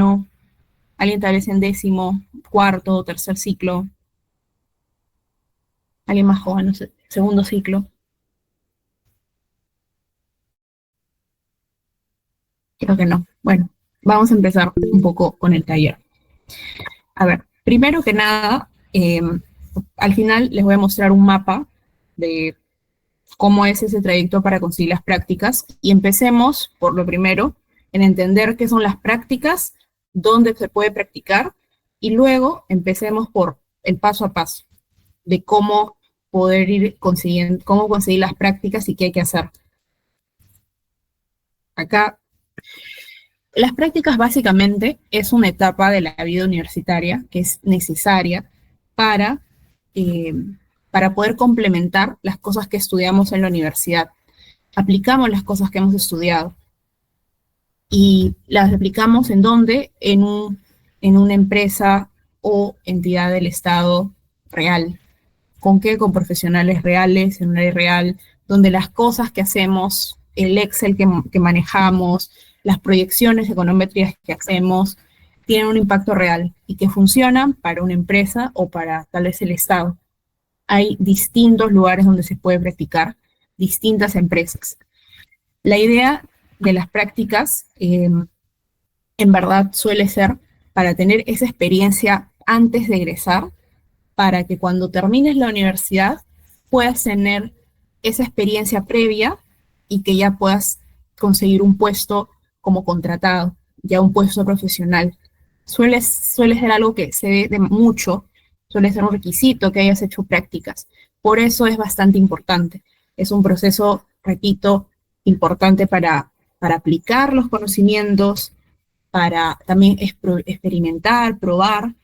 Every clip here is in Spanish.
noveno, alguien tal vez en décimo, cuarto, tercer ciclo, alguien más joven, no sé, segundo ciclo. Creo que no. Bueno, vamos a empezar un poco con el taller. A ver, primero que nada, al final les voy a mostrar un mapa de cómo es ese trayecto para conseguir las prácticas y empecemos por lo primero, en entender qué son las prácticas, dónde se puede practicar y luego empecemos por el paso a paso de cómo poder ir consiguiendo, cómo conseguir las prácticas y qué hay que hacer. Acá, las prácticas básicamente es una etapa de la vida universitaria que es necesaria para, eh, para poder complementar las cosas que estudiamos en la universidad. Aplicamos las cosas que hemos estudiado y las aplicamos en dónde, en una empresa o entidad del Estado real. ¿Con qué? Con profesionales reales, en un área real, donde las cosas que hacemos, el Excel que manejamos, las proyecciones econométricas que hacemos, tienen un impacto real y que funcionan para una empresa o para tal vez el Estado. Hay distintos lugares donde se puede practicar, distintas empresas. La idea de las prácticas, en verdad, suele ser para tener esa experiencia antes de egresar, para que cuando termines la universidad puedas tener esa experiencia previa y que ya puedas conseguir un puesto como contratado, ya un puesto profesional. Suele ser algo que se ve de mucho, suele ser un requisito que hayas hecho prácticas. Por eso es bastante importante. Es un proceso, repito, importante para aplicar los conocimientos, para también experimentar, probar,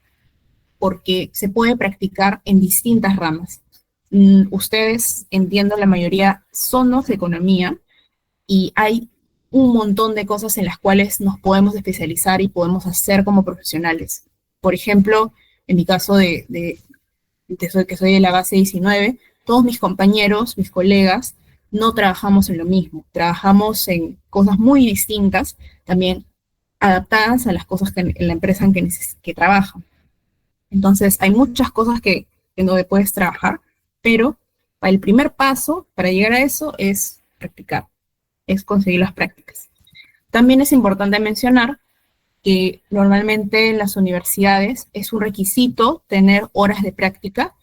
porque se puede practicar en distintas ramas. Ustedes, entiendo, la mayoría son de economía y hay un montón de cosas en las cuales nos podemos especializar y podemos hacer como profesionales. Por ejemplo, en mi caso que soy de la base 19, todos mis compañeros, mis colegas, no trabajamos en lo mismo, trabajamos en cosas muy distintas, también adaptadas a las cosas que en la empresa en que trabajan. Entonces, hay muchas cosas en donde puedes trabajar, pero el primer paso para llegar a eso es practicar, es conseguir las prácticas. También es importante mencionar que normalmente en las universidades es un requisito tener horas de práctica.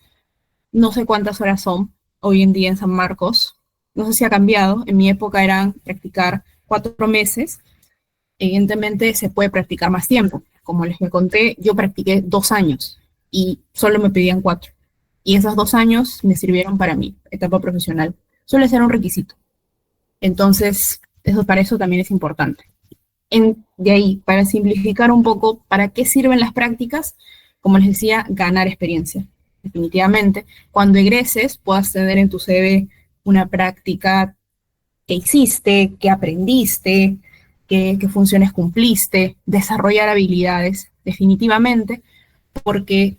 No sé cuántas horas son hoy en día en San Marcos. No sé si ha cambiado. En mi época eran practicar 4 meses. Evidentemente se puede practicar más tiempo. Como les conté, yo practiqué 2 años y solo me pedían 4. Y esos 2 años me sirvieron para mi etapa profesional. Suele ser un requisito. Entonces, para eso también es importante. De ahí, para simplificar un poco, ¿para qué sirven las prácticas? Como les decía, ganar experiencia. Definitivamente, cuando egreses puedas tener en tu CV una práctica que hiciste, que aprendiste, qué funciones cumpliste, desarrollar habilidades, definitivamente, porque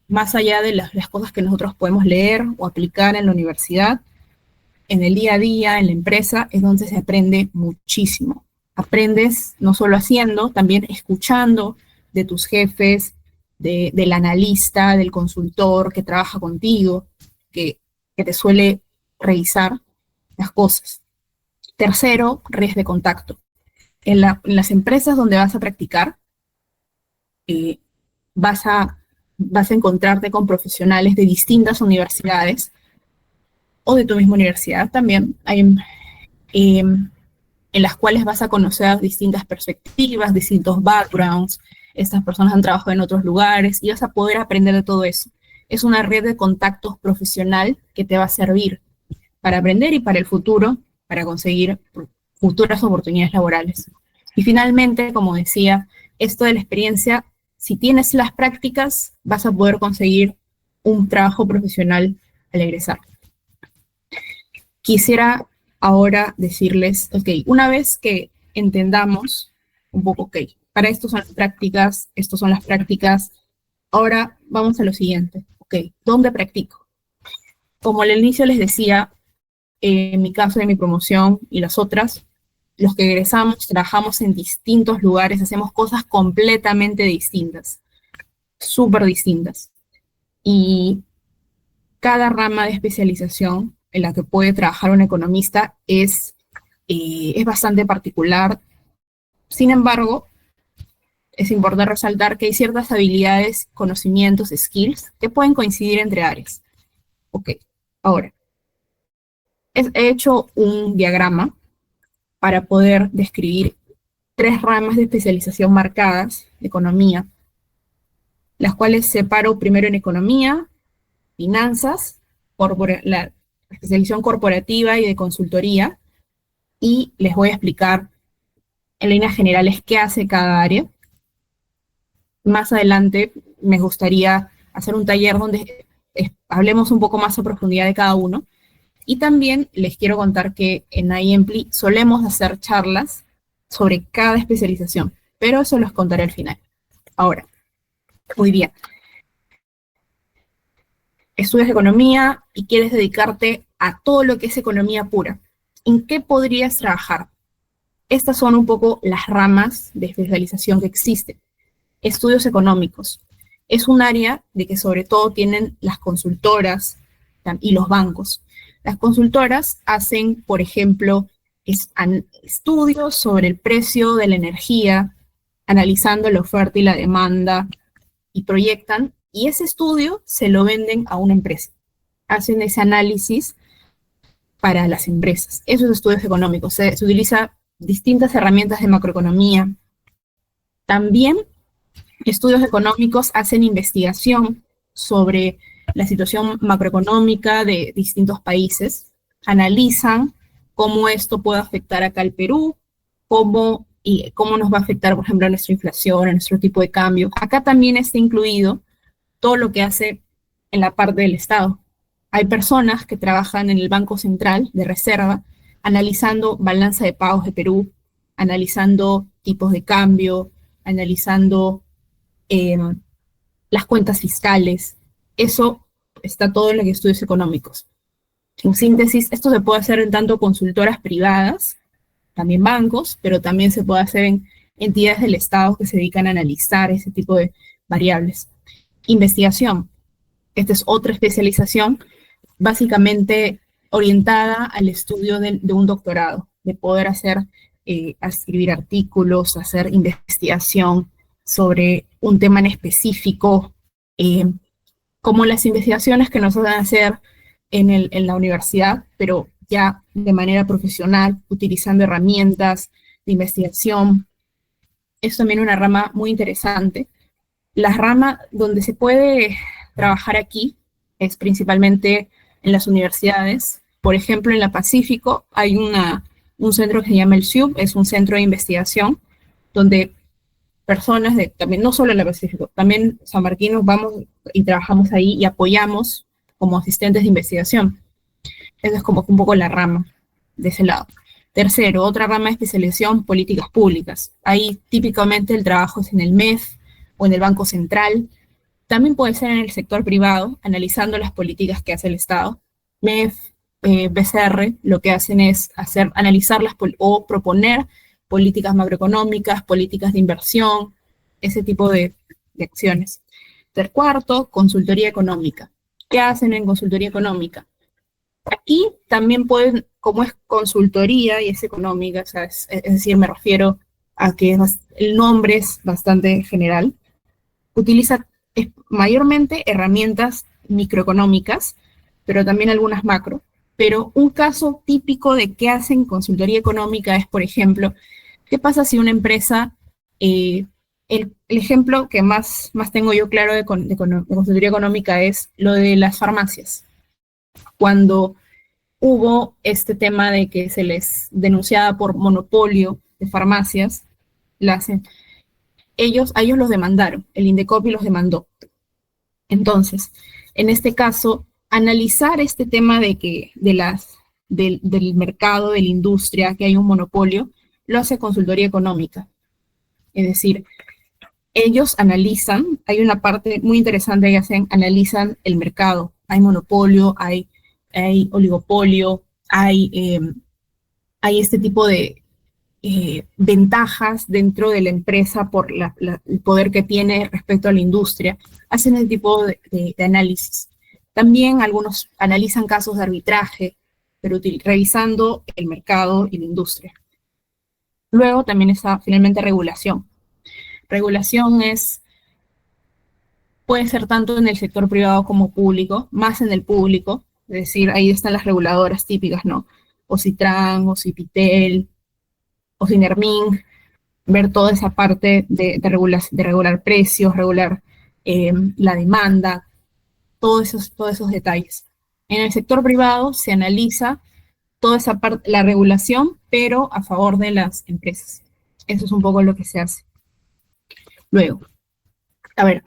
más allá de las cosas que nosotros podemos leer o aplicar en la universidad, en el día a día, en la empresa, es donde se aprende muchísimo. Aprendes no solo haciendo, también escuchando de tus jefes, del analista, del consultor que trabaja contigo, que te suele revisar las cosas. Tercero, redes de contacto. En las empresas donde vas a practicar, eh, vas, a, vas a encontrarte con profesionales de distintas universidades o de tu misma universidad también. En las cuales vas a conocer distintas perspectivas, distintos backgrounds. Estas personas han trabajado en otros lugares y vas a poder aprender de todo eso. Es una red de contactos profesional que te va a servir para aprender y para el futuro, para conseguir futuras oportunidades laborales. Y finalmente, como decía, esto de la experiencia, si tienes las prácticas, vas a poder conseguir un trabajo profesional al egresar. Quisiera ahora decirles, ok, una vez que entendamos un poco, ok, para esto son las prácticas, estas son las prácticas, ahora vamos a lo siguiente, ok, ¿dónde practico? Como al inicio les decía, en mi caso de mi promoción y las otras, los que egresamos trabajamos en distintos lugares, hacemos cosas completamente distintas, súper distintas. Y cada rama de especialización en la que puede trabajar un economista es bastante particular. Sin embargo, es importante resaltar que hay ciertas habilidades, conocimientos, skills que pueden coincidir entre áreas. Ok, ahora, he hecho un diagrama para poder describir 3 ramas de especialización marcadas de economía, las cuales separo primero en economía, finanzas, la especialización corporativa y de consultoría, y les voy a explicar en líneas generales qué hace cada área. Más adelante me gustaría hacer un taller donde hablemos un poco más a profundidad de cada uno. Y también les quiero contar que en iEmpli solemos hacer charlas sobre cada especialización, pero eso los contaré al final. Ahora, muy bien. Estudias economía y quieres dedicarte a todo lo que es economía pura. ¿En qué podrías trabajar? Estas son un poco las ramas de especialización que existen. Estudios económicos. Es un área de que sobre todo tienen las consultoras y los bancos. Las consultoras hacen, por ejemplo, estudios sobre el precio de la energía, analizando la oferta y la demanda, y proyectan, y ese estudio se lo venden a una empresa. Hacen ese análisis para las empresas. Esos estudios económicos. Se utiliza distintas herramientas de macroeconomía. También estudios económicos hacen investigación sobre la situación macroeconómica de distintos países, analizan cómo esto puede afectar acá al Perú, cómo nos va a afectar, por ejemplo, a nuestra inflación, a nuestro tipo de cambio. Acá también está incluido todo lo que hace en la parte del Estado. Hay personas que trabajan en el Banco Central de Reserva, analizando balanza de pagos de Perú, analizando tipos de cambio, analizando las cuentas fiscales. Eso está todo en los estudios económicos. En síntesis, esto se puede hacer en tanto consultoras privadas, también bancos, pero también se puede hacer en entidades del Estado que se dedican a analizar ese tipo de variables. Investigación. Esta es otra especialización, básicamente orientada al estudio de un doctorado, de poder escribir artículos, hacer investigación sobre un tema en específico, como las investigaciones que nos hacen hacer en la universidad, pero ya de manera profesional, utilizando herramientas de investigación. Es también una rama muy interesante. La rama donde se puede trabajar aquí es principalmente en las universidades. Por ejemplo, en la Pacífico hay un centro que se llama el SIUP, es un centro de investigación donde personas también, no solo en la Pacífico, también San Martín vamos y trabajamos ahí y apoyamos como asistentes de investigación. Eso es como un poco la rama de ese lado. Tercero, otra rama de especialización, políticas públicas. Ahí típicamente el trabajo es en el MEF o en el Banco Central. También puede ser en el sector privado, analizando las políticas que hace el Estado. MEF, BCR, lo que hacen es analizar o proponer políticas macroeconómicas, políticas de inversión, ese tipo de acciones. Cuarto, consultoría económica. ¿Qué hacen en consultoría económica? Aquí también pueden, como es consultoría y es económica, o sea, es decir, me refiero a que el nombre es bastante general, utiliza mayormente herramientas microeconómicas, pero también algunas macro. Pero un caso típico de qué hacen consultoría económica es, por ejemplo, ¿qué pasa si una empresa, el ejemplo que más tengo yo claro de consultoría económica es lo de las farmacias? Cuando hubo este tema de que se les denunciaba por monopolio de farmacias, a ellos los demandaron, el Indecopi los demandó. Entonces, en este caso, analizar este tema del mercado, de la industria, que hay un monopolio, lo hace consultoría económica. Es decir, ellos analizan, hay una parte muy interesante que analizan el mercado. Hay monopolio, hay oligopolio, hay este tipo de ventajas dentro de la empresa por el poder que tiene respecto a la industria. Hacen ese tipo de análisis. También algunos analizan casos de arbitraje, pero revisando el mercado y la industria. Luego también está finalmente regulación. Regulación puede ser tanto en el sector privado como público, más en el público, es decir, ahí están las reguladoras típicas, ¿no? OSITRAN, OSIPITEL, OSINERMIN, ver toda esa parte de regular precios, regular la demanda, todos esos detalles. En el sector privado se analiza toda esa parte, la regulación, pero a favor de las empresas. Eso es un poco lo que se hace. Luego, a ver,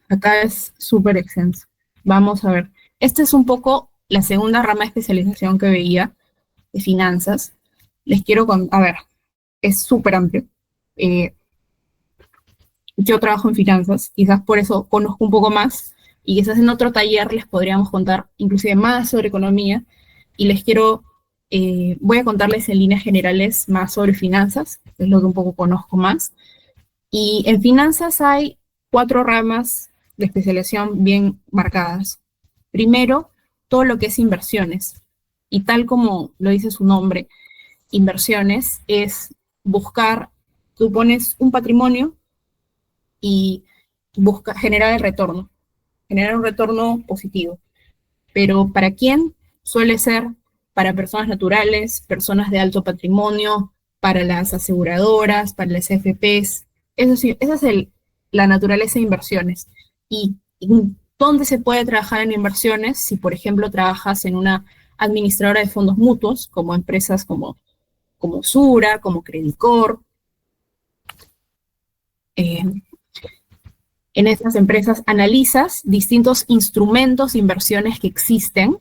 acá es súper extenso. Vamos a ver. Esta es un poco la segunda rama de especialización que veía de finanzas. Les quiero contar, a ver, es súper amplio. Yo trabajo en finanzas, quizás por eso conozco un poco más, y quizás en otro taller les podríamos contar inclusive más sobre economía, y voy a contarles en líneas generales más sobre finanzas, que es lo que un poco conozco más. Y en finanzas hay 4 ramas de especialización bien marcadas. Primero, todo lo que es inversiones. Y tal como lo dice su nombre, inversiones es buscar, tú pones un patrimonio y generar un retorno positivo. Pero ¿para quién? Suele ser para personas naturales, personas de alto patrimonio, para las aseguradoras, para las FPs. Eso sí, esa es la naturaleza de inversiones. ¿Y dónde se puede trabajar en inversiones? Si, por ejemplo, trabajas en una administradora de fondos mutuos, como empresas como Sura, como Credicor. En estas empresas analizas distintos instrumentos de inversiones que existen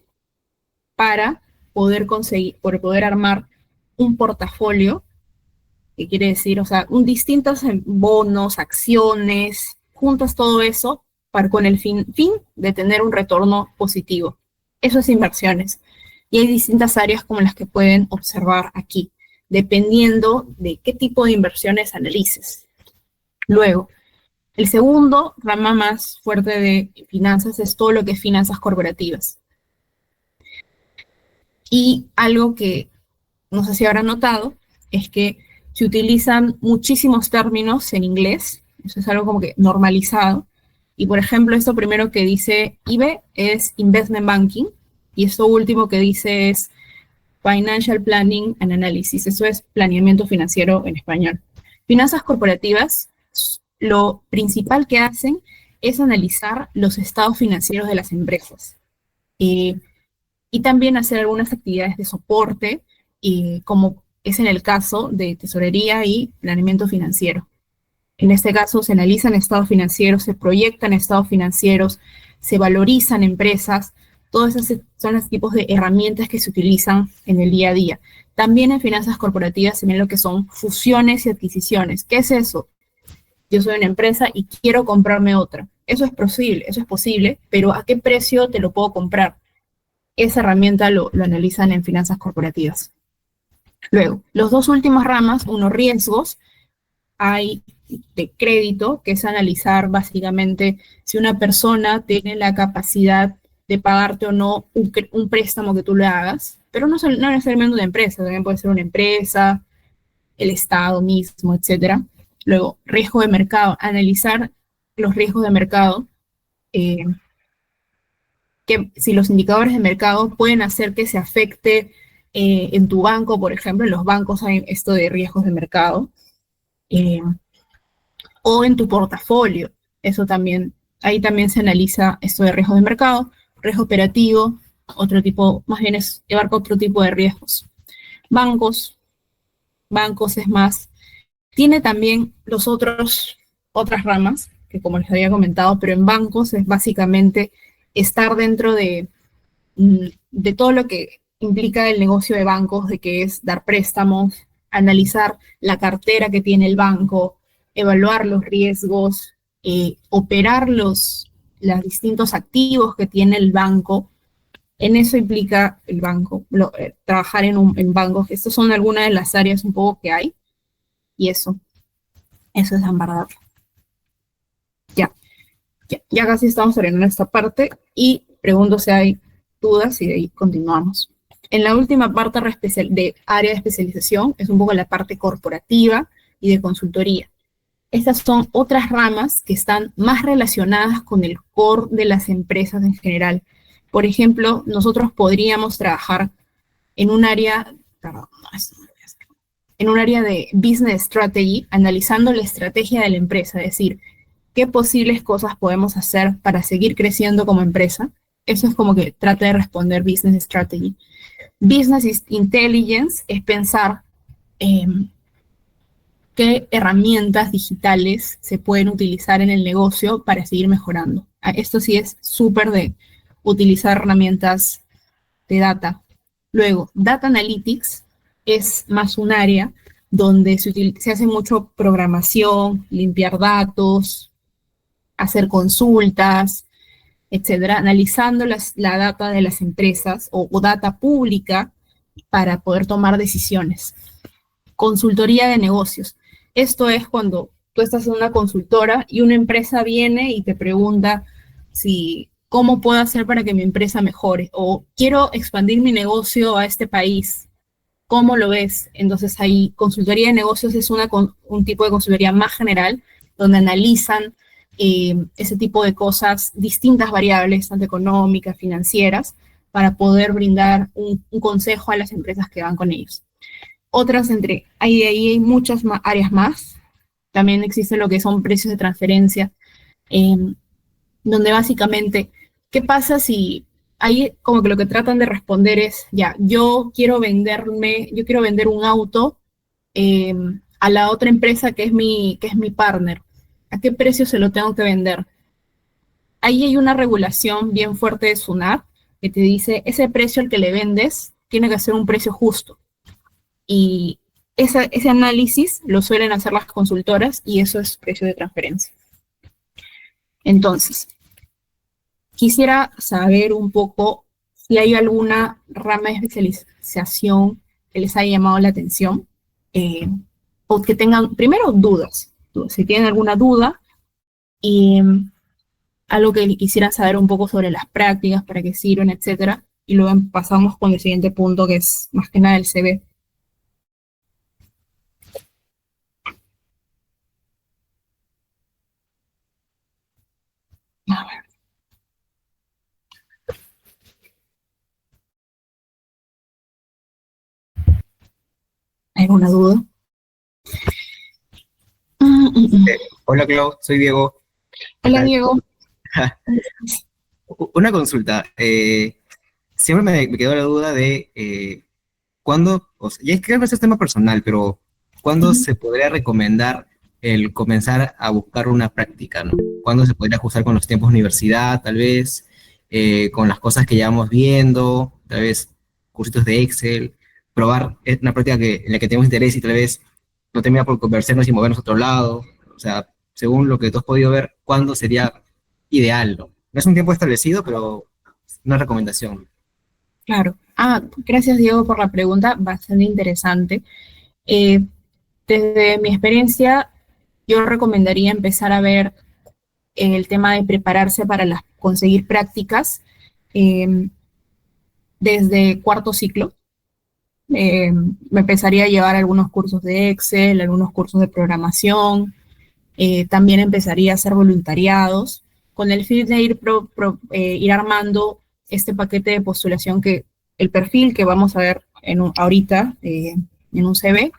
para poder armar un portafolio, que quiere decir, o sea, distintos bonos, acciones, juntas todo eso con el fin de tener un retorno positivo. Eso es inversiones. Y hay distintas áreas como las que pueden observar aquí, dependiendo de qué tipo de inversiones analices. Luego, el segundo rama más fuerte de finanzas es todo lo que es finanzas corporativas. Y algo que no sé si habrán notado es que se utilizan muchísimos términos en inglés, eso es algo como que normalizado. Y por ejemplo, esto primero que dice IBE es Investment Banking, y esto último que dice es Financial Planning and Analysis, eso es planeamiento financiero en español. Finanzas corporativas, lo principal que hacen es analizar los estados financieros de las empresas. Y también hacer algunas actividades de soporte, como es en el caso de tesorería y planeamiento financiero. En este caso se analizan estados financieros, se proyectan estados financieros, se valorizan empresas, todos esos son los tipos de herramientas que se utilizan en el día a día. También en finanzas corporativas se ven lo que son fusiones y adquisiciones. ¿Qué es eso? Yo soy una empresa y quiero comprarme otra. Eso es posible, pero ¿a qué precio te lo puedo comprar? Esa herramienta lo analizan en finanzas corporativas. Luego, los dos últimas ramas, riesgos, hay de crédito, que es analizar básicamente si una persona tiene la capacidad de pagarte o no un préstamo que tú le hagas, pero no necesariamente una empresa, también puede ser una empresa, el Estado mismo, etc. Luego, riesgo de mercado, analizar los riesgos de mercado, que si los indicadores de mercado pueden hacer que se afecte en tu banco, por ejemplo, en los bancos hay esto de riesgos de mercado, o en tu portafolio, eso también, ahí también se analiza esto de riesgos de mercado, riesgo operativo, más bien abarca otro tipo de riesgos. Bancos es más, tiene también otras ramas, que como les había comentado, pero en bancos es básicamente estar dentro de todo lo que implica el negocio de bancos, de que es dar préstamos, analizar la cartera que tiene el banco, evaluar los riesgos, operar los distintos activos que tiene el banco. En eso implica el banco, trabajar en bancos. Estas son algunas de las áreas un poco que hay. y eso es verdad. Ya casi estamos terminando esta parte y pregunto si hay dudas y de ahí continuamos. En la última parte de área de especialización es un poco la parte corporativa y de consultoría. Estas son otras ramas que están más relacionadas con el core de las empresas en general. Por ejemplo, nosotros podríamos trabajar en un área, perdón, en un área de business strategy, analizando la estrategia de la empresa, es decir, qué posibles cosas podemos hacer para seguir creciendo como empresa. Eso es como que trata de responder business strategy. Business intelligence es pensar qué herramientas digitales se pueden utilizar en el negocio para seguir mejorando. Esto sí es súper de utilizar herramientas de data. Luego, Data Analytics es más un área donde se hace mucho programación, limpiar datos, hacer consultas, etcétera, analizando la data de las empresas o data pública para poder tomar decisiones. Consultoría de negocios. Esto es cuando tú estás en una consultora y una empresa viene y te pregunta cómo puedo hacer para que mi empresa mejore, o quiero expandir mi negocio a este país. ¿Cómo lo ves? Entonces ahí consultoría de negocios es un tipo de consultoría más general, donde analizan ese tipo de cosas, distintas variables, tanto económicas, financieras, para poder brindar un consejo a las empresas que van con ellos. Ahí hay muchas áreas más. También existe lo que son precios de transferencia, donde básicamente, ¿qué pasa si ahí como que lo que tratan de responder es, ya, yo quiero vender un auto a la otra empresa que es mi partner? ¿A qué precio se lo tengo que vender? Ahí hay una regulación bien fuerte de SUNAT que te dice, ese precio al que le vendes tiene que ser un precio justo. Y ese análisis lo suelen hacer las consultoras y eso es precio de transferencia. Entonces, quisiera saber un poco si hay alguna rama de especialización que les haya llamado la atención o que tengan, primero, dudas. Si tienen alguna duda y algo que quisieran saber un poco sobre las prácticas, para qué sirven, etcétera, y luego pasamos con el siguiente punto, que es más que nada el CV. A ver. ¿Alguna duda? Hola, Clau, soy Diego. Hola, Diego. Una consulta. Siempre me quedó la duda de cuándo, y es que creo que es tema personal, pero ¿cuándo se podría recomendar el comenzar a buscar una práctica, ¿no? ¿Cuándo se podría ajustar con los tiempos de universidad, tal vez, con las cosas que llevamos viendo, tal vez cursitos de Excel, probar una práctica en la que tenemos interés y tal vez no termina por convencernos y movernos a otro lado? O sea, según lo que tú has podido ver, ¿cuándo sería ideal, ¿no? No es un tiempo establecido, pero una recomendación. Claro. Gracias, Diego, por la pregunta, bastante interesante. Desde mi experiencia, yo recomendaría empezar a ver el tema de prepararse para conseguir prácticas desde cuarto ciclo. Me empezaría a llevar algunos cursos de Excel, algunos cursos de programación. También empezaría a hacer voluntariados con el fin de ir armando este paquete de postulación, el perfil que vamos a ver ahorita en un CV,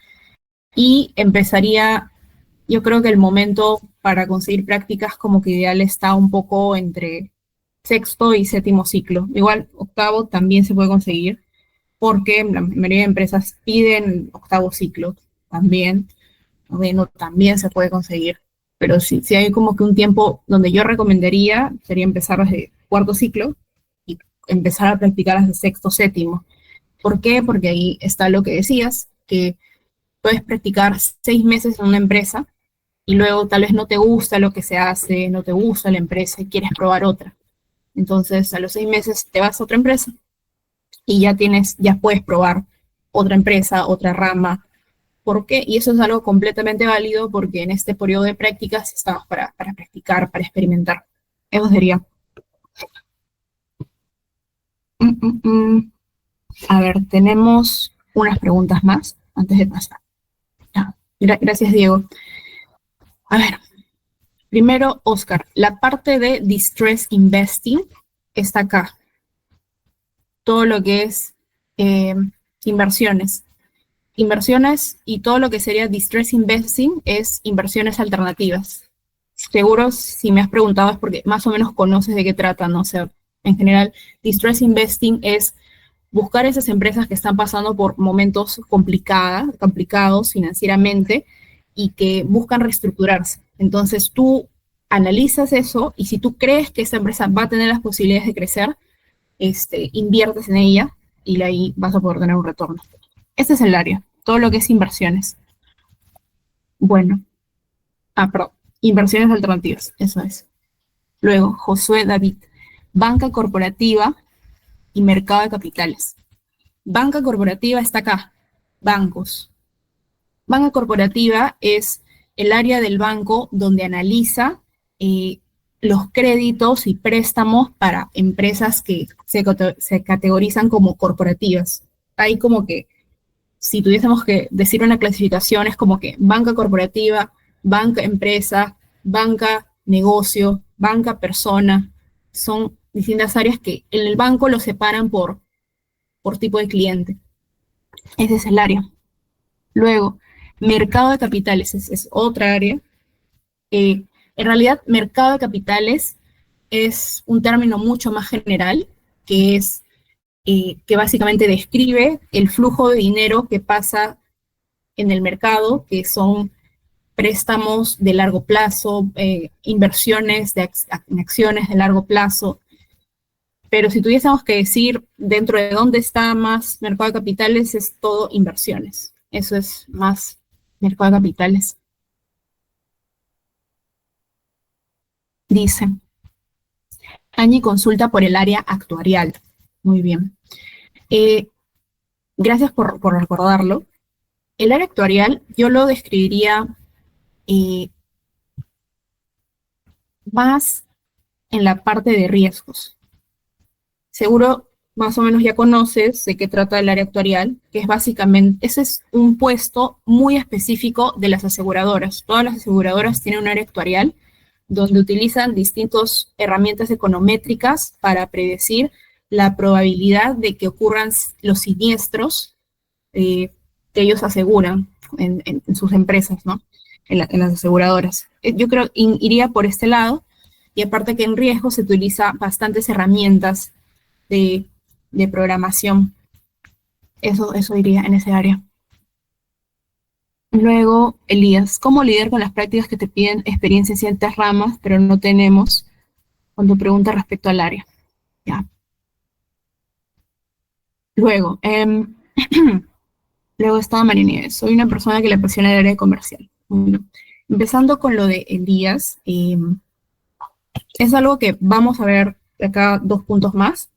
y empezaría, yo creo que el momento para conseguir prácticas como que ideal está un poco entre sexto y séptimo ciclo. Igual octavo también se puede conseguir, porque la mayoría de empresas piden octavo ciclo también. Noveno también se puede conseguir. Pero sí hay como que un tiempo donde yo recomendaría sería empezar desde cuarto ciclo y empezar a practicar desde sexto, séptimo. ¿Por qué? Porque ahí está lo que decías, que puedes practicar 6 meses en una empresa y luego tal vez no te gusta lo que se hace, no te gusta la empresa y quieres probar otra. Entonces a los 6 meses te vas a otra empresa y ya puedes probar otra empresa, otra rama, ¿Por qué? Y eso es algo completamente válido porque en este periodo de prácticas estamos para practicar, para experimentar. Eso sería. A ver, tenemos unas preguntas más antes de pasar. Ya. Gracias, Diego. A ver, primero, Oscar, la parte de Distress Investing está acá. Todo lo que es inversiones. Inversiones y todo lo que sería Distress Investing es inversiones alternativas. Seguro, si me has preguntado es porque más o menos conoces de qué trata, ¿no? O sea, en general, Distress Investing es buscar esas empresas que están pasando por momentos complicados financieramente y que buscan reestructurarse. Entonces tú analizas eso y si tú crees que esa empresa va a tener las posibilidades de crecer, inviertes en ella y de ahí vas a poder tener un retorno. Este es el área, todo lo que es inversiones. Bueno, perdón, inversiones alternativas, eso es. Luego, Josué David, banca corporativa y mercado de capitales. Banca corporativa está acá, bancos. Banca corporativa es el área del banco donde analiza los créditos y préstamos para empresas que se categorizan como corporativas. Hay como que, si tuviésemos que decir una clasificación, es como que banca corporativa, banca empresa, banca negocio, banca persona. Son distintas áreas que en el banco lo separan por tipo de cliente. Ese es el área. Luego, mercado de capitales es otra área. En realidad, mercado de capitales es un término mucho más general, que es que básicamente describe el flujo de dinero que pasa en el mercado, que son préstamos de largo plazo, inversiones en acciones de largo plazo. Pero si tuviésemos que decir dentro de dónde está más mercado de capitales, es todo inversiones. Eso es más mercado de capitales. Dice, Angie consulta por el área actuarial. Muy bien. Gracias por recordarlo. El área actuarial yo lo describiría más en la parte de riesgos. Seguro más o menos ya conoces de qué trata el área actuarial, que es básicamente, ese es un puesto muy específico de las aseguradoras. Todas las aseguradoras tienen un área actuarial donde utilizan distintas herramientas econométricas para predecir la probabilidad de que ocurran los siniestros que ellos aseguran en sus empresas, ¿no? En las aseguradoras. Yo creo que iría por este lado, y aparte que en riesgo se utiliza bastantes herramientas de programación. Eso iría en ese área. Luego, Elías, ¿cómo lidiar con las prácticas que te piden experiencia en ciertas ramas, pero no tenemos? Cuando pregunta respecto al área. Ya. Luego, luego está María Nieves. Soy una persona que le apasiona el área comercial. Bueno, empezando con lo de Elías, es algo que vamos a ver acá 2 puntos más,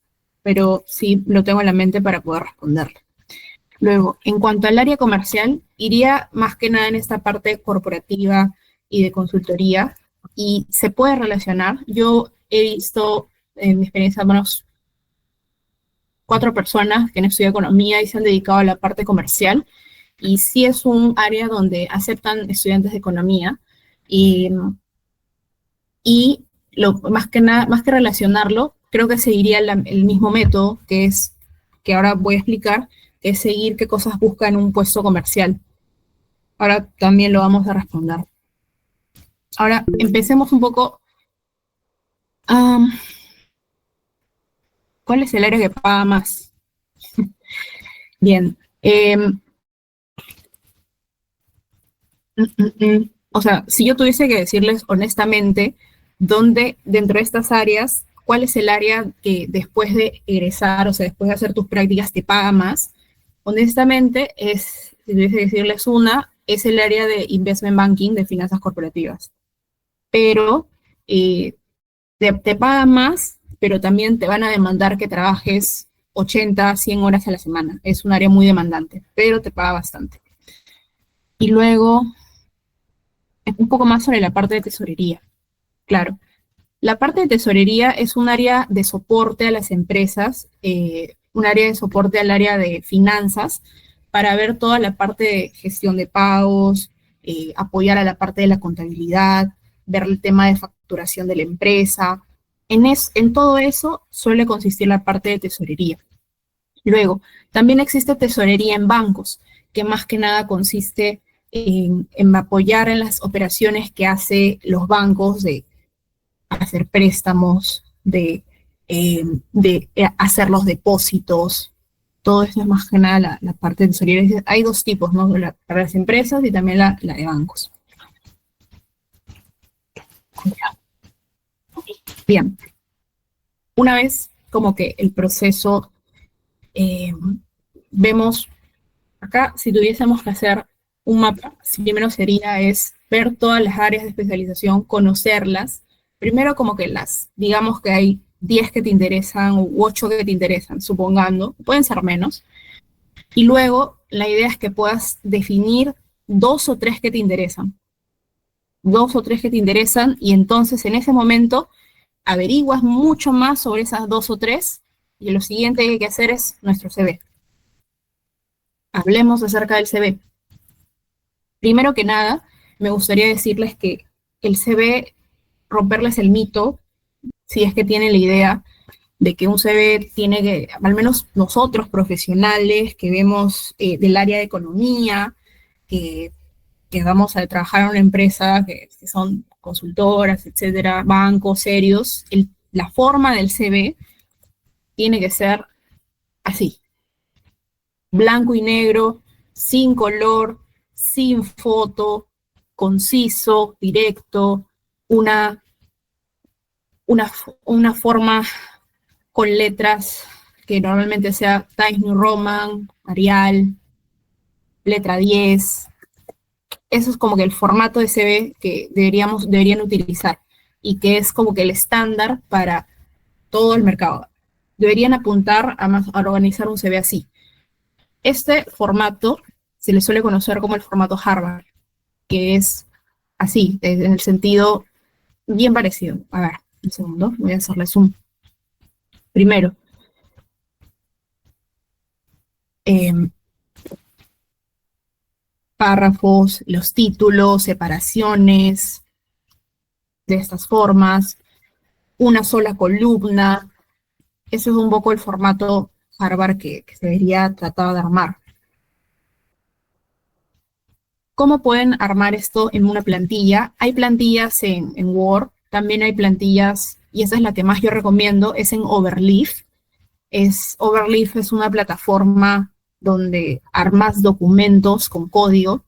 pero sí lo tengo en la mente para poder responderle. Luego, en cuanto al área comercial, iría más que nada en esta parte corporativa y de consultoría, y se puede relacionar. Yo he visto en mi experiencia unos 4 personas que han estudiado economía y se han dedicado a la parte comercial, y sí es un área donde aceptan estudiantes de economía, y más que relacionarlo, creo que seguiría el mismo método, que ahora voy a explicar, que es seguir qué cosas busca en un puesto comercial. Ahora también lo vamos a responder. Ahora, empecemos un poco. ¿Cuál es el área que paga más? Bien. O sea, si yo tuviese que decirles honestamente, dónde dentro de estas áreas, cuál es el área que después de egresar, o sea, después de hacer tus prácticas, te paga más, honestamente, si tuviese que decirles es el área de investment banking, de finanzas corporativas. Pero te pagan más, pero también te van a demandar que trabajes 80, 100 horas a la semana. Es un área muy demandante, pero te paga bastante. Y luego, un poco más sobre la parte de tesorería. Claro, la parte de tesorería es un área de soporte a las empresas, un área de soporte al área de finanzas, para ver toda la parte de gestión de pagos, apoyar a la parte de la contabilidad, ver el tema de facturación de la empresa. En todo eso suele consistir la parte de tesorería. Luego, también existe tesorería en bancos, que más que nada consiste en apoyar en las operaciones que hace los bancos de hacer préstamos, de hacer los depósitos. Todo eso es más que nada la parte de tesorería. Hay dos tipos, ¿no? Para las empresas y también la de bancos. Bien, una vez como que el proceso, vemos acá, si tuviésemos que hacer un mapa, primero sería es ver todas las áreas de especialización, conocerlas. Primero como que digamos que hay 10 que te interesan u 8 que te interesan, supongando, pueden ser menos. Y luego la idea es que puedas definir 2 o 3 que te interesan. 2 o 3 que te interesan y entonces en ese momento averiguas mucho más sobre esas 2 o 3 y lo siguiente que hay que hacer es nuestro CV. Hablemos acerca del CV. Primero que nada, me gustaría decirles que el CV, romperles el mito, si es que tienen la idea de que un CV tiene que, al menos nosotros profesionales que vemos del área de economía, que vamos a trabajar en una empresa que son consultoras, etcétera, bancos serios, la forma del CV tiene que ser así, blanco y negro, sin color, sin foto, conciso, directo, una, una forma con letras que normalmente sea Times New Roman, Arial, letra 10. Eso es como que el formato de CV que deberían utilizar y que es como que el estándar para todo el mercado. Deberían apuntar a organizar un CV así. Este formato se le suele conocer como el formato Harvard, que es así, en el sentido bien parecido. A ver, un segundo, voy a hacerle zoom. Primero, párrafos, los títulos, separaciones de estas formas, una sola columna. Ese es un poco el formato Harvard que se debería tratar de armar. ¿Cómo pueden armar esto en una plantilla? Hay plantillas en Word, también hay plantillas, y esa es la que más yo recomiendo, es en Overleaf. Overleaf es una plataforma donde armas documentos con código.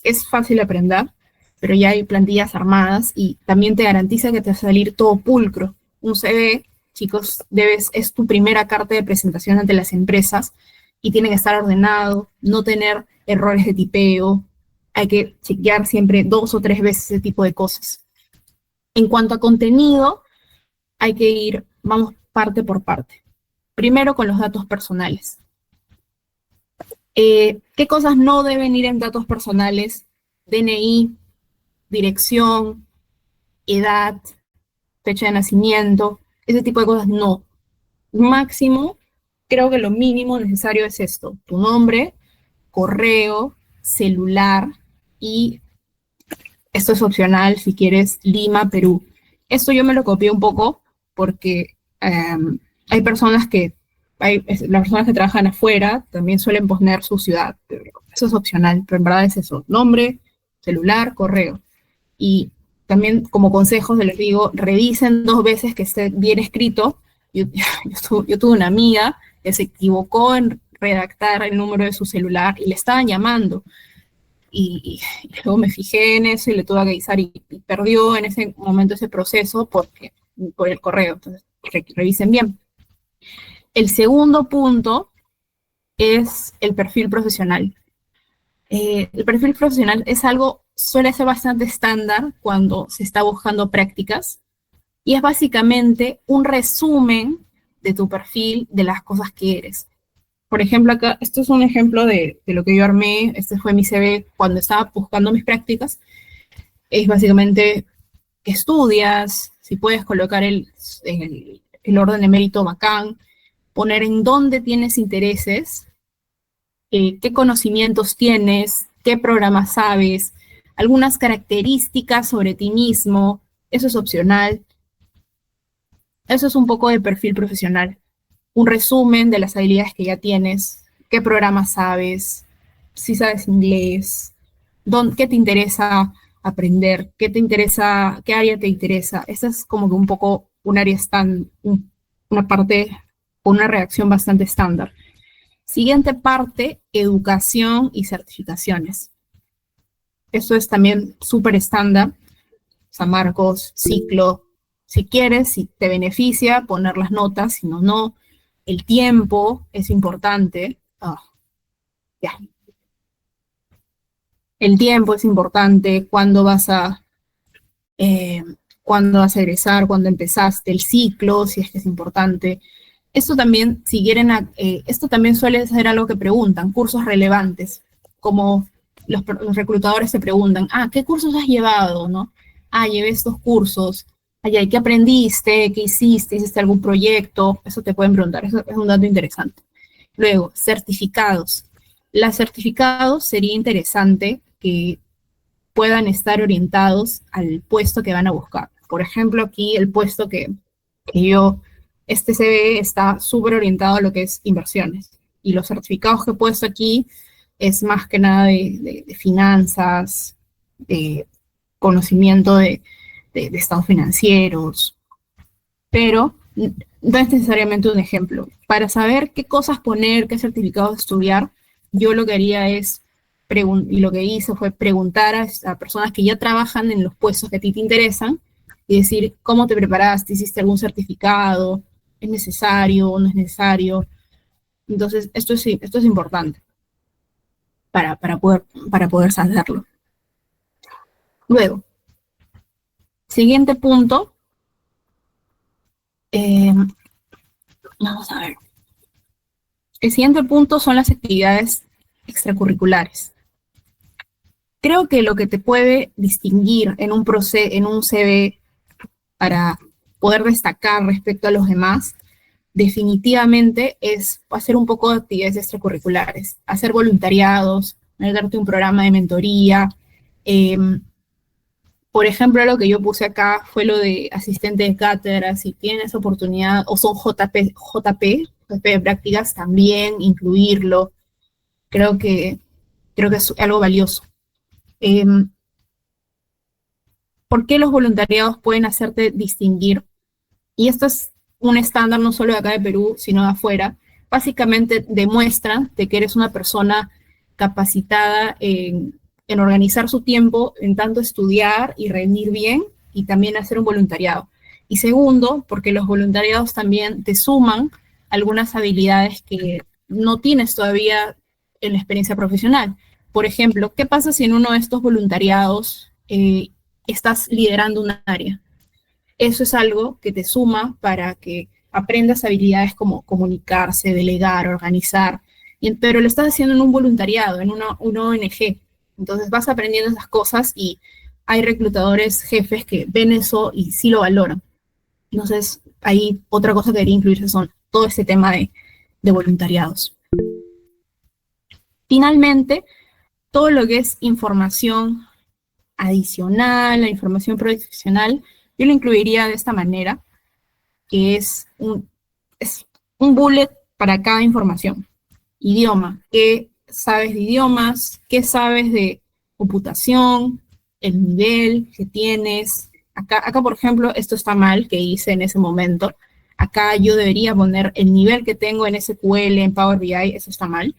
Es fácil de aprender, pero ya hay plantillas armadas y también te garantiza que te va a salir todo pulcro. Un CV, chicos, es tu primera carta de presentación ante las empresas y tiene que estar ordenado, no tener errores de tipeo. Hay que chequear siempre 2 o 3 veces ese tipo de cosas. En cuanto a contenido, hay que ir, vamos parte por parte. Primero con los datos personales. ¿Qué cosas no deben ir en datos personales? DNI, dirección, edad, fecha de nacimiento, ese tipo de cosas no. Máximo, creo que lo mínimo necesario es esto: tu nombre, correo, celular y esto es opcional si quieres Lima, Perú. Esto yo me lo copié un poco porque hay personas las personas que trabajan afuera también suelen poner su ciudad. Eso es opcional, pero en verdad es eso: nombre, celular, correo. Y también como consejos les digo, revisen 2 veces que esté bien escrito. Yo tuve una amiga que se equivocó en redactar el número de su celular y le estaban llamando. Y luego me fijé en eso y le tuve que avisar y perdió en ese momento ese proceso por el correo. Entonces, revisen bien. El segundo punto es el perfil profesional. El perfil profesional es algo, suele ser bastante estándar cuando se está buscando prácticas y es básicamente un resumen de tu perfil, de las cosas que eres. Por ejemplo, acá, esto es un ejemplo de lo que yo armé. Este fue mi CV cuando estaba buscando mis prácticas. Es básicamente qué estudias, si puedes colocar el orden de mérito bacán, poner en dónde tienes intereses, qué conocimientos tienes, qué programas sabes, algunas características sobre ti mismo. Eso es opcional. Eso es un poco de perfil profesional. Un resumen de las habilidades que ya tienes, qué programas sabes, si sabes inglés, qué te interesa aprender, qué te interesa, qué área te interesa. Esa es como que un poco un área una parte o una reacción bastante estándar. Siguiente parte, educación y certificaciones. Eso es también súper estándar. San Marcos, ciclo, si quieres, si te beneficia, poner las notas, si no, no. El tiempo es importante. Ya. El tiempo es importante, eh, cuándo vas a egresar, cuándo empezaste, el ciclo, si es que es importante. Esto también, si quieren, esto también suele ser algo que preguntan, cursos relevantes, como los reclutadores se preguntan, ¿qué cursos has llevado? ¿No? Llevé estos cursos. ¿Qué aprendiste? ¿Qué hiciste? ¿Hiciste algún proyecto? Eso te pueden preguntar, eso es un dato interesante. Luego, certificados. Los certificados sería interesante que puedan estar orientados al puesto que van a buscar. Por ejemplo, aquí el puesto este CV está súper orientado a lo que es inversiones. Y los certificados que he puesto aquí es más que nada de finanzas, de conocimiento de estados financieros, pero no es necesariamente un ejemplo. Para saber qué cosas poner, qué certificados estudiar, yo lo que haría es, y lo que hice fue preguntar a personas que ya trabajan en los puestos que a ti te interesan y decir, ¿cómo te preparaste? ¿Hiciste algún certificado? ¿Es necesario o no es necesario? Entonces, esto es importante para poder saberlo. Luego, siguiente punto, vamos a ver. El siguiente punto son las actividades extracurriculares. Creo que lo que te puede distinguir en un CV para poder destacar respecto a los demás, definitivamente es hacer un poco de actividades extracurriculares, hacer voluntariados, darte un programa de mentoría. Por ejemplo, lo que yo puse acá fue lo de asistente de cátedra. Si tienes oportunidad, o son JP de prácticas, también incluirlo. Creo que es algo valioso. ¿Por qué los voluntariados pueden hacerte distinguir? Y esto es un estándar no solo de acá de Perú, sino de afuera. Básicamente demuestran de que eres una persona capacitada en organizar su tiempo, en tanto estudiar y rendir bien, y también hacer un voluntariado. Y segundo, porque los voluntariados también te suman algunas habilidades que no tienes todavía en la experiencia profesional. Por ejemplo, ¿qué pasa si en uno de estos voluntariados estás liderando un área? Eso es algo que te suma para que aprendas habilidades como comunicarse, delegar, organizar, pero lo estás haciendo en un voluntariado, en una ONG. Entonces vas aprendiendo esas cosas y hay reclutadores, jefes que ven eso y sí lo valoran. Entonces, ahí otra cosa que debería incluirse son todo este tema de voluntariados. Finalmente, todo lo que es información adicional, la información profesional, yo lo incluiría de esta manera, que es un bullet para cada información. Idioma, ¿qué sabes de idiomas? ¿Qué sabes de computación? El nivel que tienes. Acá, por ejemplo, esto está mal, que hice en ese momento. Acá yo debería poner el nivel que tengo en SQL, en Power BI, eso está mal.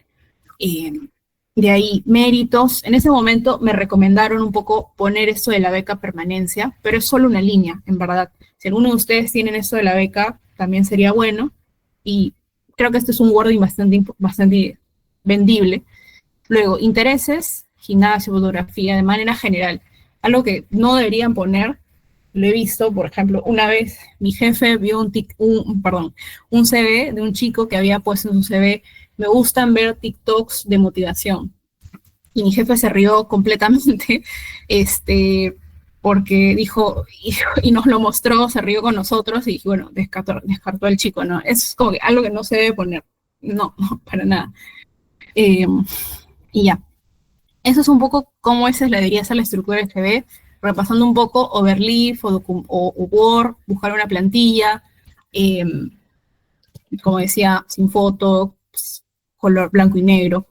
De ahí, méritos. En ese momento me recomendaron un poco poner esto de la beca permanencia, pero es solo una línea, en verdad. Si alguno de ustedes tienen esto de la beca, también sería bueno. Y creo que este es un wording bastante vendible. Luego, intereses, gimnasio, fotografía, de manera general. Algo que no deberían poner, lo he visto, por ejemplo, una vez mi jefe vio un CV de un chico que había puesto en su CV me gustan ver TikToks de motivación. Y mi jefe se rió completamente, porque dijo, y nos lo mostró, se rió con nosotros, y bueno, descartó al chico, ¿no? Es como que algo que no se debe poner, no, no, para nada. Eh, y ya, eso es un poco cómo esa es la, debería ser la estructura del CV, repasando un poco Overleaf o Word, buscar una plantilla, eh, como decía, sin foto, pues, color blanco y negro.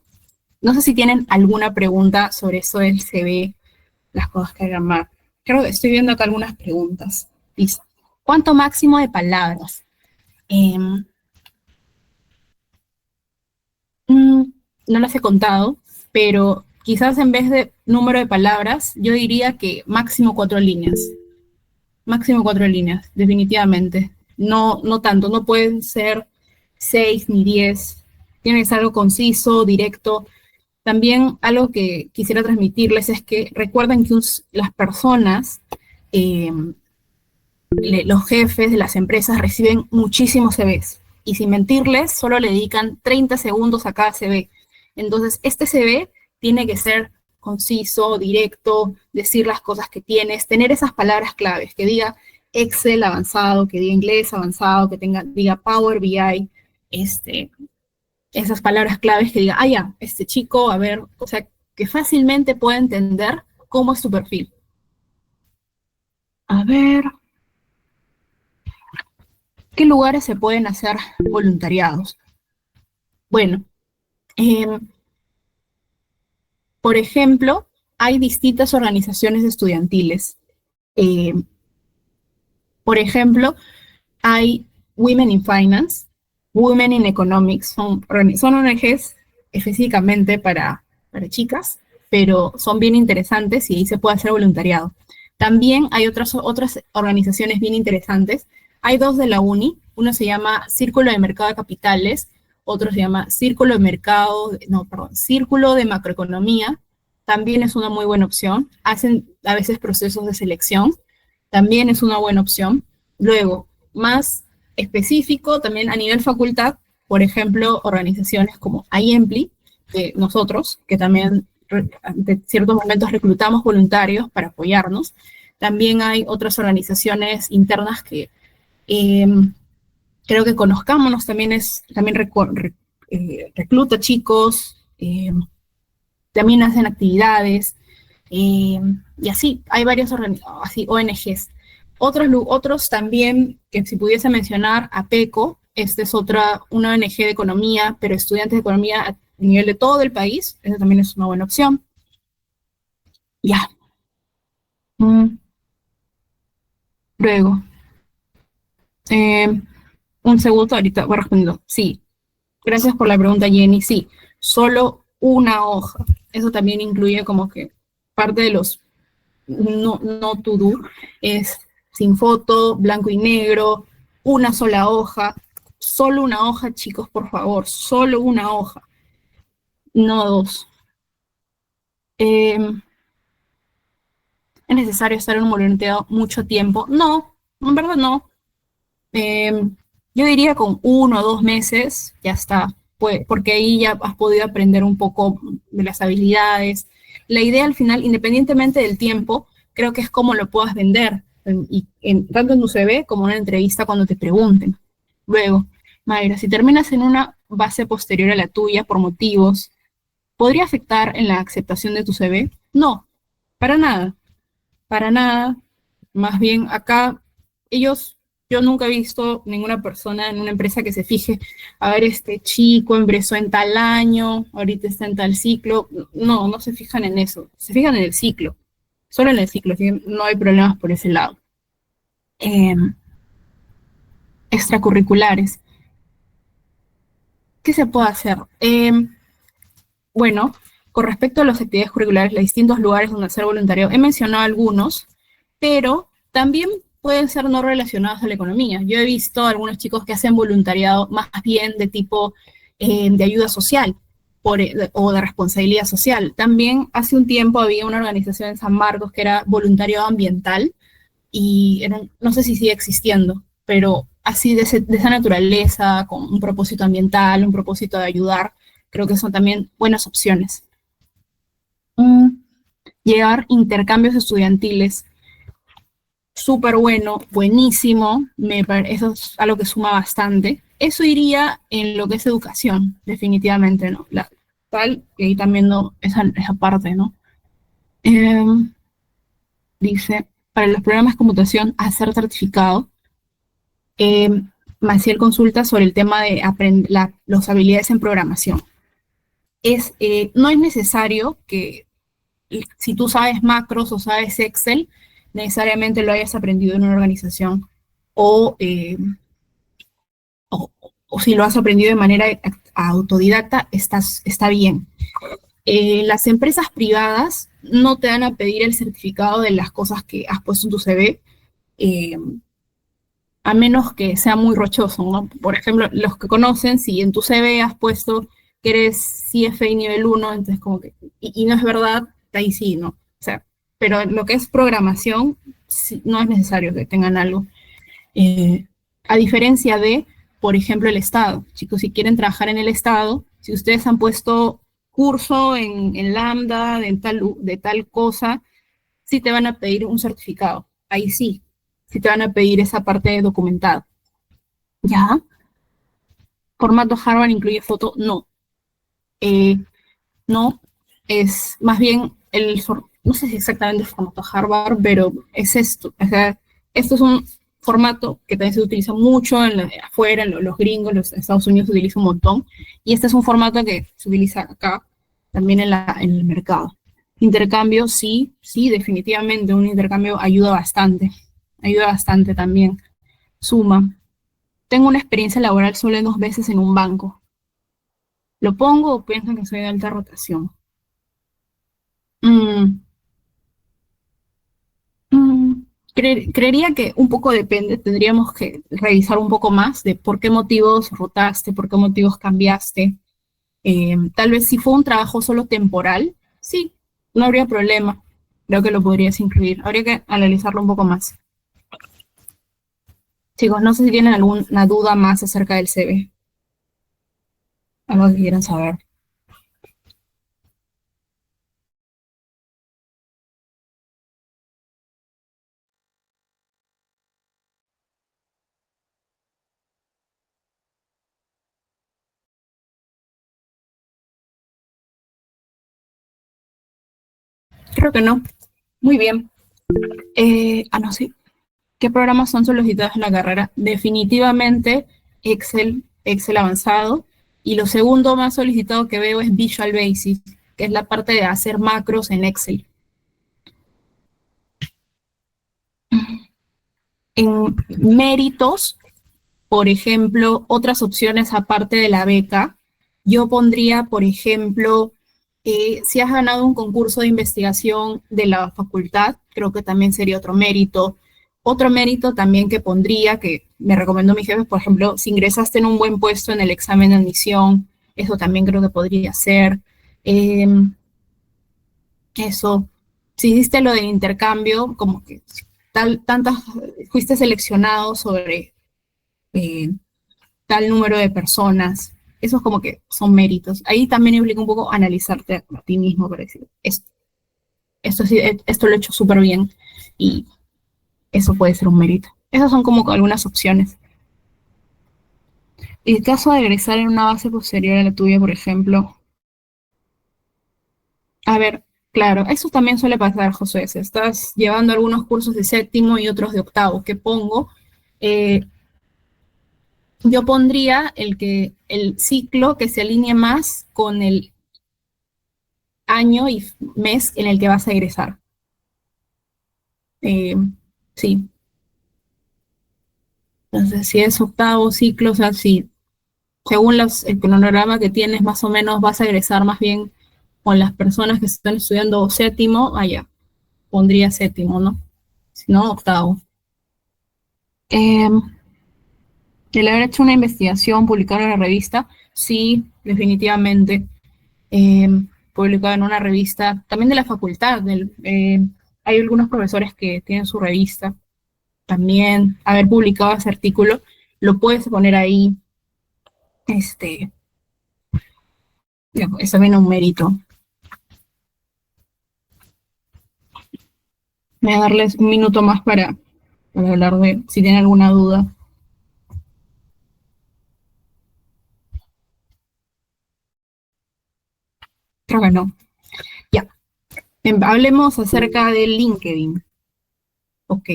No sé si tienen alguna pregunta sobre eso del CV, las cosas que hagan más. Creo que estoy viendo acá algunas preguntas. Dice, ¿cuánto máximo de palabras? Eh, no las he contado, pero quizás en vez de número de palabras, yo diría que máximo 4 líneas. Máximo 4 líneas, definitivamente. No, no tanto, no pueden ser 6 ni 10. Tiene que ser algo conciso, directo. También algo que quisiera transmitirles es que recuerden que las personas, eh, los jefes de las empresas reciben muchísimos CVs y sin mentirles solo le dedican 30 segundos a cada CV. Entonces, este CV tiene que ser conciso, directo, decir las cosas que tienes, tener esas palabras claves, que diga Excel avanzado, que diga inglés avanzado, que diga Power BI, esas palabras claves que diga, ya, este chico, a ver, o sea, que fácilmente pueda entender cómo es su perfil. A ver, ¿qué lugares se pueden hacer voluntariados? Bueno, eh, por ejemplo, hay distintas organizaciones estudiantiles. Eh, por ejemplo, hay Women in Finance, Women in Economics, son ONGs específicamente para chicas, pero son bien interesantes y ahí se puede hacer voluntariado. También hay otras organizaciones bien interesantes. Hay dos de la UNI, uno se llama Círculo de Mercado de Capitales, otro se llama Círculo de Macroeconomía, también es una muy buena opción. Hacen a veces procesos de selección, también es una buena opción. Luego, más específico, también a nivel facultad, por ejemplo, organizaciones como IEMPLI, de nosotros, que también de ciertos momentos reclutamos voluntarios para apoyarnos. También hay otras organizaciones internas que eh, creo que Conozcámonos también recluta chicos, también hacen actividades, y así, hay varias así, ONGs. Otros también, que si pudiese mencionar, APECO, esta es una ONG de economía, pero estudiantes de economía a nivel de todo el país, esa también es una buena opción. Ya. Luego, un segundo, ahorita voy respondiendo. Sí, gracias por la pregunta, Jenny. Sí, solo una hoja. Eso también incluye como que parte de los no to do, es sin foto, blanco y negro, una sola hoja, solo una hoja, chicos, por favor, solo una hoja, no dos. ¿Es necesario estar en un voluntariado mucho tiempo? No, en verdad no. Yo diría con 1 o 2 meses ya está, porque ahí ya has podido aprender un poco de las habilidades. La idea al final, independientemente del tiempo, creo que es cómo lo puedas vender, tanto en tu CV como en una entrevista cuando te pregunten. Luego, Mayra, si terminas en una base posterior a la tuya por motivos, ¿podría afectar en la aceptación de tu CV? No, para nada, para nada. Más bien acá yo nunca he visto ninguna persona en una empresa que se fije, a ver, este chico empezó en tal año, ahorita está en tal ciclo. No, no se fijan en eso, se fijan en el ciclo, solo en el ciclo, así que no hay problemas por ese lado. Extracurriculares. ¿Qué se puede hacer? Bueno, con respecto a las actividades curriculares, los distintos lugares donde hacer voluntariado, he mencionado algunos, pero también pueden ser no relacionados a la economía. Yo he visto algunos chicos que hacen voluntariado más bien de tipo de ayuda social o de responsabilidad social. También hace un tiempo había una organización en San Marcos que era voluntariado ambiental y no sé si sigue existiendo, pero así de esa naturaleza, con un propósito ambiental, un propósito de ayudar, creo que son también buenas opciones. Llevar intercambios estudiantiles, súper bueno, buenísimo, eso es algo que suma bastante. Eso iría en lo que es educación, definitivamente, ¿no? Y ahí también no, esa parte, ¿no? Dice, para los programas de computación, hacer certificado. Maciel consulta sobre el tema de las habilidades en programación. No es necesario que si tú sabes macros o sabes Excel, necesariamente lo hayas aprendido en una organización o, o si lo has aprendido de manera autodidacta, está bien. Las empresas privadas no te van a pedir el certificado de las cosas que has puesto en tu CV, a menos que sea muy rochoso, ¿no? Por ejemplo, los que conocen, si en tu CV has puesto que eres CFA nivel 1, entonces como que, y no es verdad, ahí sí, ¿no? O sea, pero lo que es programación, sí, no es necesario que tengan algo. A diferencia de, por ejemplo, el Estado. Chicos, si quieren trabajar en el Estado, si ustedes han puesto curso en Lambda, de tal cosa, sí te van a pedir un certificado. Ahí sí te van a pedir esa parte documentada. ¿Ya? ¿Formato Harvard incluye foto? No. No, es más bien no sé si exactamente el formato Harvard, pero es esto. O sea, esto es un formato que también se utiliza mucho afuera, los gringos, los Estados Unidos se utiliza un montón, y este es un formato que se utiliza acá, también en el mercado. Intercambio, sí, definitivamente un intercambio ayuda bastante también, suma. Tengo una experiencia laboral solo 2 veces en un banco. ¿Lo pongo o piensan que soy de alta rotación? Mm, Creería que un poco depende, tendríamos que revisar un poco más de por qué motivos rotaste, por qué motivos cambiaste. Tal vez si fue un trabajo solo temporal, sí, no habría problema. Creo que lo podrías incluir. Habría que analizarlo un poco más. Chicos, no sé si tienen alguna duda más acerca del CV. Algo que quieran saber. Creo que no. Muy bien. No, sí. ¿Qué programas son solicitados en la carrera? Definitivamente Excel avanzado. Y lo segundo más solicitado que veo es Visual Basic, que es la parte de hacer macros en Excel. En méritos, por ejemplo, otras opciones aparte de la beca, yo pondría, por ejemplo, si has ganado un concurso de investigación de la facultad, creo que también sería otro mérito. Otro mérito también que pondría, que me recomendó mi jefe, por ejemplo, si ingresaste en un buen puesto en el examen de admisión, eso también creo que podría ser. Eso, si hiciste lo del intercambio, como que fuiste seleccionado sobre eh, tal número de personas, esos como que son méritos. Ahí también implica un poco analizarte a ti mismo para decir, esto lo he hecho súper bien y eso puede ser un mérito. Esas son como algunas opciones. En el caso de egresar en una base posterior a la tuya, por ejemplo, a ver, claro, eso también suele pasar, José. Si estás llevando algunos cursos de séptimo y otros de octavo, ¿qué pongo? Yo pondría el ciclo que se alinee más con el año y mes en el que vas a egresar. Sí. Entonces, si es octavo ciclo, o sea, si según el cronograma que tienes, más o menos vas a egresar más bien con las personas que están estudiando séptimo, allá, pondría séptimo, ¿no? Si no, octavo. El haber hecho una investigación, publicar en la revista, sí, definitivamente. Publicado en una revista, también de la facultad. Hay algunos profesores que tienen su revista, también haber publicado ese artículo. lo puedes poner ahí, eso viene un mérito. Voy a darles un minuto más para hablar de si tienen alguna duda. Creo que no. Ya. Hablemos acerca de LinkedIn. Ok.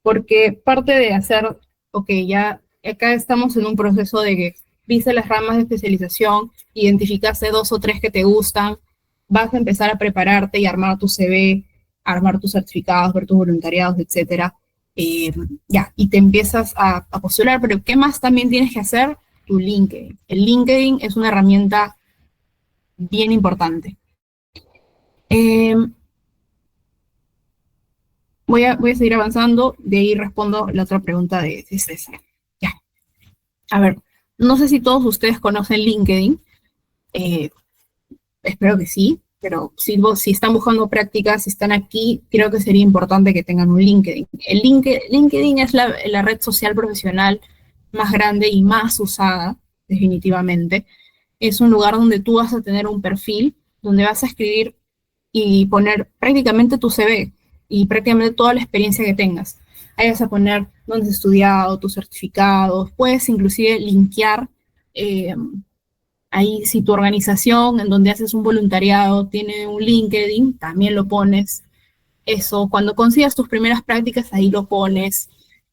Porque parte de hacer, ok, ya acá estamos en un proceso de que viste las ramas de especialización, identificaste 2 o 3 que te gustan, vas a empezar a prepararte y armar tu CV, armar tus certificados, ver tus voluntariados, etcétera. Ya, y te empiezas a postular, pero ¿qué más también tienes que hacer? Tu LinkedIn. El LinkedIn es una herramienta bien importante. Voy a seguir avanzando, de ahí respondo la otra pregunta de César. Ya. A ver, no sé si todos ustedes conocen LinkedIn, espero que sí, pero si están buscando prácticas, si están aquí, creo que sería importante que tengan un LinkedIn. LinkedIn es la red social profesional más grande y más usada, definitivamente. Es un lugar donde tú vas a tener un perfil, donde vas a escribir y poner prácticamente tu CV y prácticamente toda la experiencia que tengas. Ahí vas a poner dónde has estudiado, tus certificados, puedes inclusive linkear ahí si tu organización en donde haces un voluntariado tiene un LinkedIn, también lo pones. Eso, cuando consigas tus primeras prácticas, ahí lo pones.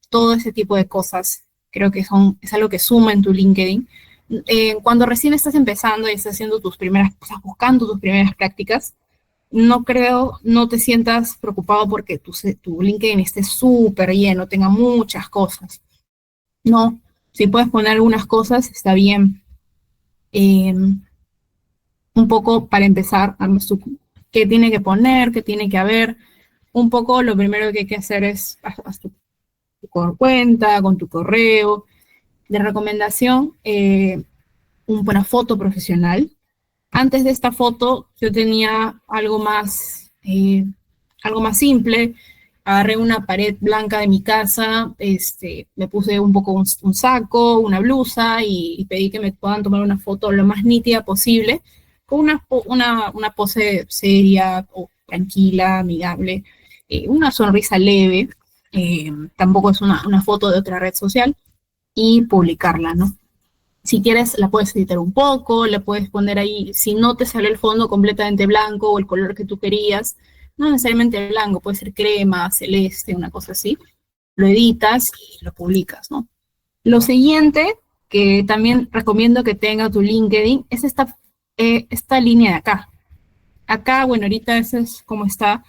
Todo ese tipo de cosas creo que es algo que suma en tu LinkedIn. Cuando recién estás empezando y estás haciendo estás buscando tus primeras prácticas, no te sientas preocupado porque tu LinkedIn esté súper lleno, tenga muchas cosas. No, si puedes poner algunas cosas, está bien. Un poco para empezar, qué tiene que poner, qué tiene que haber. Un poco lo primero que hay que hacer es haz tu cuenta, con tu correo. De recomendación, una foto profesional. Antes de esta foto yo tenía algo más simple. Agarré una pared blanca de mi casa, me puse un poco un saco, una blusa y pedí que me puedan tomar una foto lo más nítida posible, con una pose seria o tranquila, amigable, una sonrisa leve, tampoco es una foto de otra red social, y publicarla, ¿no? Si quieres, la puedes editar un poco, la puedes poner ahí, si no te sale el fondo completamente blanco o el color que tú querías, no necesariamente blanco, puede ser crema, celeste, una cosa así, lo editas y lo publicas, ¿no? Lo siguiente que también recomiendo que tenga tu LinkedIn es esta línea de acá. Acá, bueno, ahorita ese es como está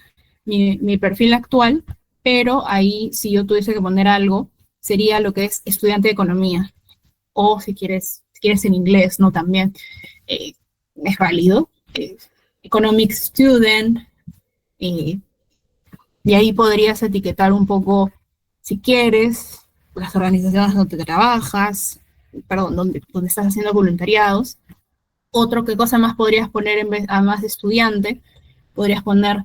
mi perfil actual, pero ahí si yo tuviese que poner algo, sería lo que es estudiante de economía, o si quieres en inglés, ¿no? También es válido. Economic Student, y ahí podrías etiquetar un poco, si quieres, las organizaciones donde trabajas, perdón, donde estás haciendo voluntariados. Otro, ¿qué cosa más podrías poner además de estudiante? Podrías poner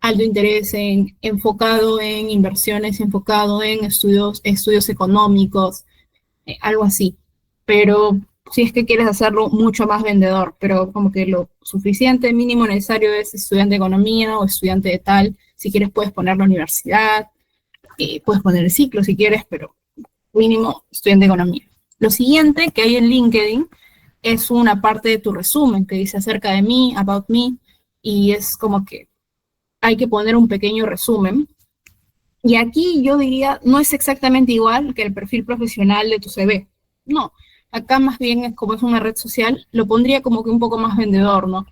alto interés enfocado en inversiones, enfocado en estudios económicos, algo así. Pero si es que quieres hacerlo mucho más vendedor, pero como que lo suficiente, mínimo necesario es estudiante de economía o estudiante de tal. Si quieres puedes poner la universidad, puedes poner el ciclo si quieres, pero mínimo estudiante de economía. Lo siguiente que hay en LinkedIn es una parte de tu resumen que dice acerca de mí, about me, y es como que hay que poner un pequeño resumen. Y aquí yo diría, no es exactamente igual que el perfil profesional de tu CV. No, acá más bien es como es una red social, lo pondría como que un poco más vendedor, ¿no?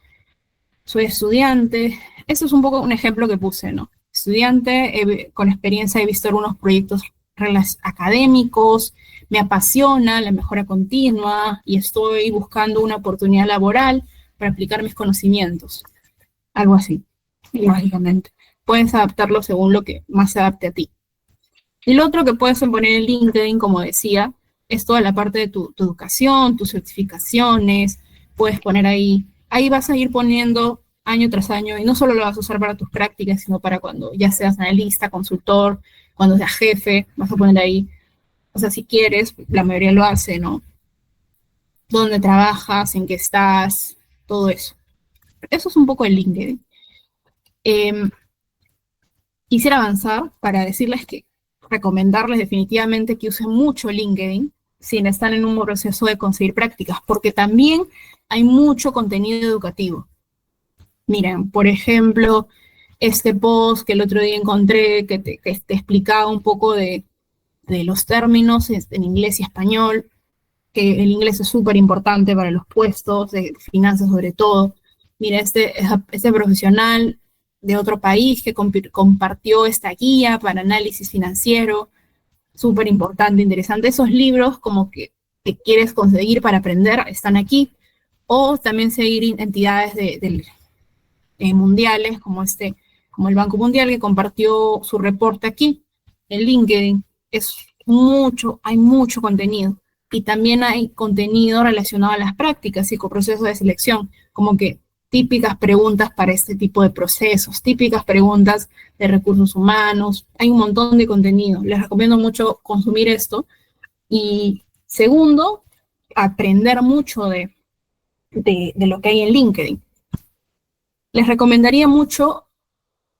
Soy estudiante, eso es un poco un ejemplo que puse, ¿no? Estudiante, con experiencia he visto algunos proyectos académicos, me apasiona la mejora continua y estoy buscando una oportunidad laboral para aplicar mis conocimientos. Algo así, básicamente. Puedes adaptarlo según lo que más se adapte a ti. Y lo otro que puedes poner en LinkedIn, como decía, es toda la parte de tu educación, tus certificaciones, puedes poner ahí vas a ir poniendo año tras año, y no solo lo vas a usar para tus prácticas, sino para cuando ya seas analista, consultor, cuando seas jefe, vas a poner ahí, o sea, si quieres, la mayoría lo hace, ¿no? Dónde trabajas, en qué estás, todo eso. Eso es un poco el LinkedIn. Quisiera avanzar para decirles que recomendarles definitivamente que usen mucho LinkedIn sin estar en un proceso de conseguir prácticas, porque también hay mucho contenido educativo. Miren, por ejemplo, este post que el otro día encontré que te explicaba un poco de los términos en inglés y español, que el inglés es súper importante para los puestos de finanzas sobre todo. Mira, este profesional de otro país que compartió esta guía para análisis financiero, súper importante, interesante. Esos libros como que quieres conseguir para aprender están aquí. O también seguir entidades mundiales como el Banco Mundial que compartió su reporte aquí. En LinkedIn hay mucho contenido. Y también hay contenido relacionado a las prácticas y con procesos de selección, como que típicas preguntas para este tipo de procesos, típicas preguntas de recursos humanos. Hay un montón de contenido. Les recomiendo mucho consumir esto. Y segundo, aprender mucho de lo que hay en LinkedIn. Les recomendaría mucho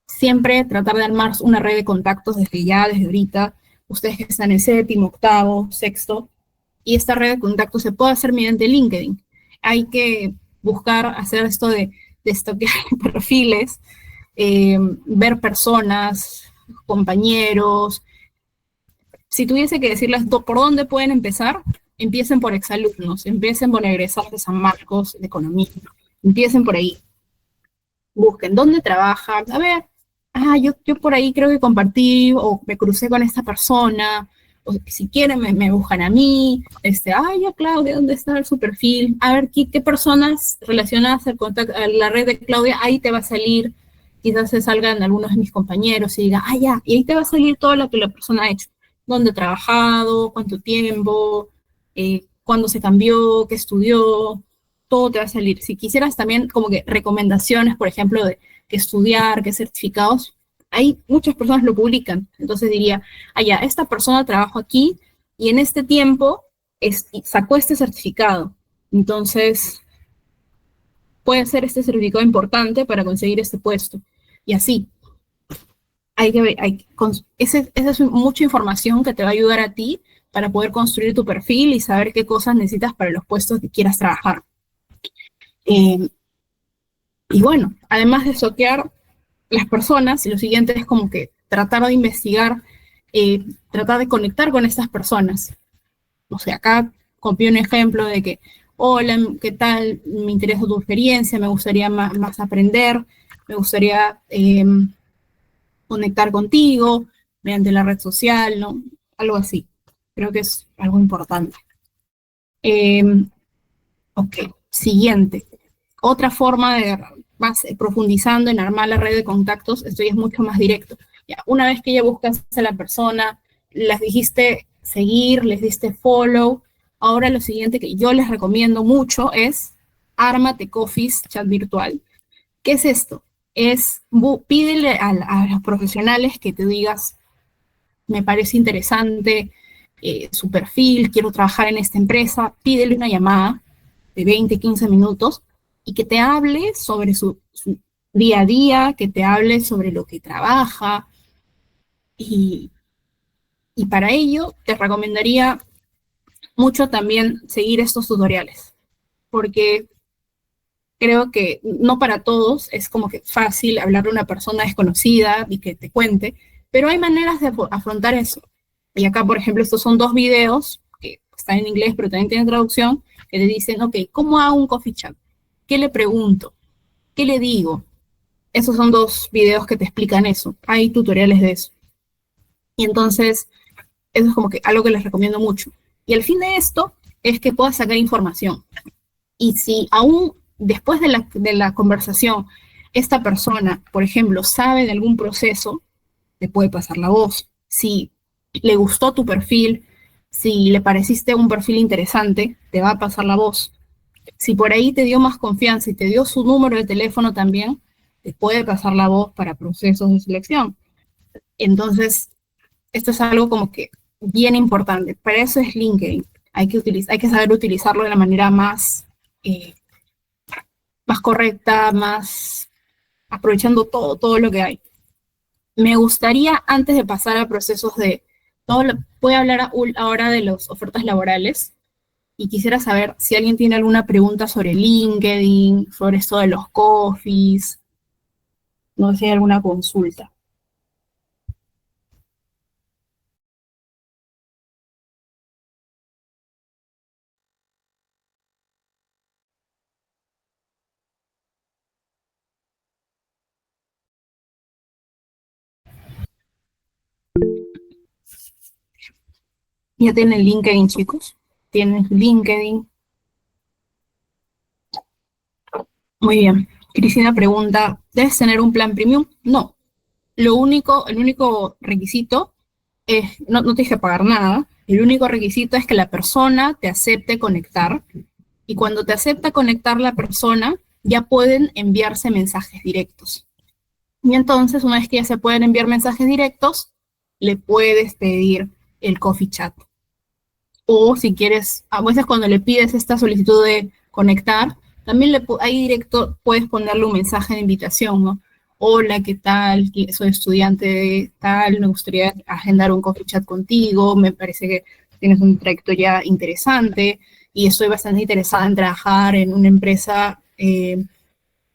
siempre tratar de armar una red de contactos desde ahorita. Ustedes que están en séptimo, octavo, sexto, y esta red de contactos se puede hacer mediante LinkedIn. Hay que buscar hacer esto de estoquear perfiles, ver personas, compañeros. Si tuviese que decirles por dónde pueden empezar, empiecen por exalumnos, empiecen por egresados de San Marcos de Economía, empiecen por ahí. Busquen dónde trabajan, a ver, yo por ahí creo que compartí o me crucé con esta persona, o si quieren me buscan a mí, ya Claudia, ¿dónde está su perfil? A ver, ¿qué personas relacionadas a la red de Claudia? Ahí te va a salir, quizás se salgan algunos de mis compañeros y diga, ya, y ahí te va a salir todo lo que la persona ha hecho, dónde ha trabajado, cuánto tiempo, cuándo se cambió, qué estudió, todo te va a salir. Si quisieras también como que recomendaciones, por ejemplo, de qué estudiar, qué certificados, ahí muchas personas lo publican. Entonces diría, ya, esta persona trabajó aquí y en este tiempo sacó este certificado. Entonces, puede ser este certificado importante para conseguir este puesto. Y así. Esa es mucha información que te va a ayudar a ti para poder construir tu perfil y saber qué cosas necesitas para los puestos que quieras trabajar. Y bueno, además de soquear las personas, lo siguiente es como que tratar de investigar, tratar de conectar con estas personas. O sea, acá copié un ejemplo de que, hola, ¿qué tal? Me interesa tu experiencia, me gustaría más aprender, me gustaría conectar contigo mediante la red social, ¿no? Algo así. Creo que es algo importante. Ok, siguiente. Otra forma de profundizando en armar la red de contactos, esto ya es mucho más directo. Ya, una vez que ya buscas a la persona, las dijiste seguir, les diste follow, ahora lo siguiente que yo les recomiendo mucho es ármate Coffees chat virtual. ¿Qué es esto? Pídele a los profesionales que te digas, me parece interesante su perfil, quiero trabajar en esta empresa, pídele una llamada de 20, 15 minutos y que te hable sobre su día a día, que te hable sobre lo que trabaja. Y para ello te recomendaría mucho también seguir estos tutoriales, porque creo que no para todos es como que fácil hablarle a una persona desconocida y que te cuente, pero hay maneras de afrontar eso. Y acá, por ejemplo, estos son 2 videos que están en inglés, pero también tienen traducción, que te dicen, ok, ¿cómo hago un coffee chat? ¿Qué le pregunto? ¿Qué le digo? Esos son 2 videos que te explican eso. Hay tutoriales de eso. Y entonces, eso es como que algo que les recomiendo mucho. Y el fin de esto es que puedas sacar información. Y si aún después de la conversación, esta persona, por ejemplo, sabe de algún proceso, te puede pasar la voz. Si le gustó tu perfil, si le pareciste un perfil interesante, te va a pasar la voz. Si por ahí te dio más confianza y te dio su número de teléfono también, te puede pasar la voz para procesos de selección. Entonces, esto es algo como que bien importante. Para eso es LinkedIn. Hay que saber utilizarlo de la manera más correcta, más aprovechando todo lo que hay. Me gustaría, antes de pasar a procesos voy a hablar ahora de las ofertas laborales y quisiera saber si alguien tiene alguna pregunta sobre LinkedIn, sobre esto de los coffees, no sé si hay alguna consulta. ¿Ya tienen LinkedIn, chicos? ¿Tienen LinkedIn? Muy bien. Cristina pregunta, ¿debes tener un plan premium? No. El único requisito es, no tienes que pagar nada. El único requisito es que la persona te acepte conectar. Y cuando te acepta conectar la persona, ya pueden enviarse mensajes directos. Y entonces, una vez que ya se pueden enviar mensajes directos, le puedes pedir el coffee chat. O si quieres, a veces cuando le pides esta solicitud de conectar, también ahí directo puedes ponerle un mensaje de invitación, ¿no? Hola, ¿qué tal? Soy estudiante de tal, me gustaría agendar un coffee chat contigo, me parece que tienes un trayectoria interesante y estoy bastante interesada en trabajar en una empresa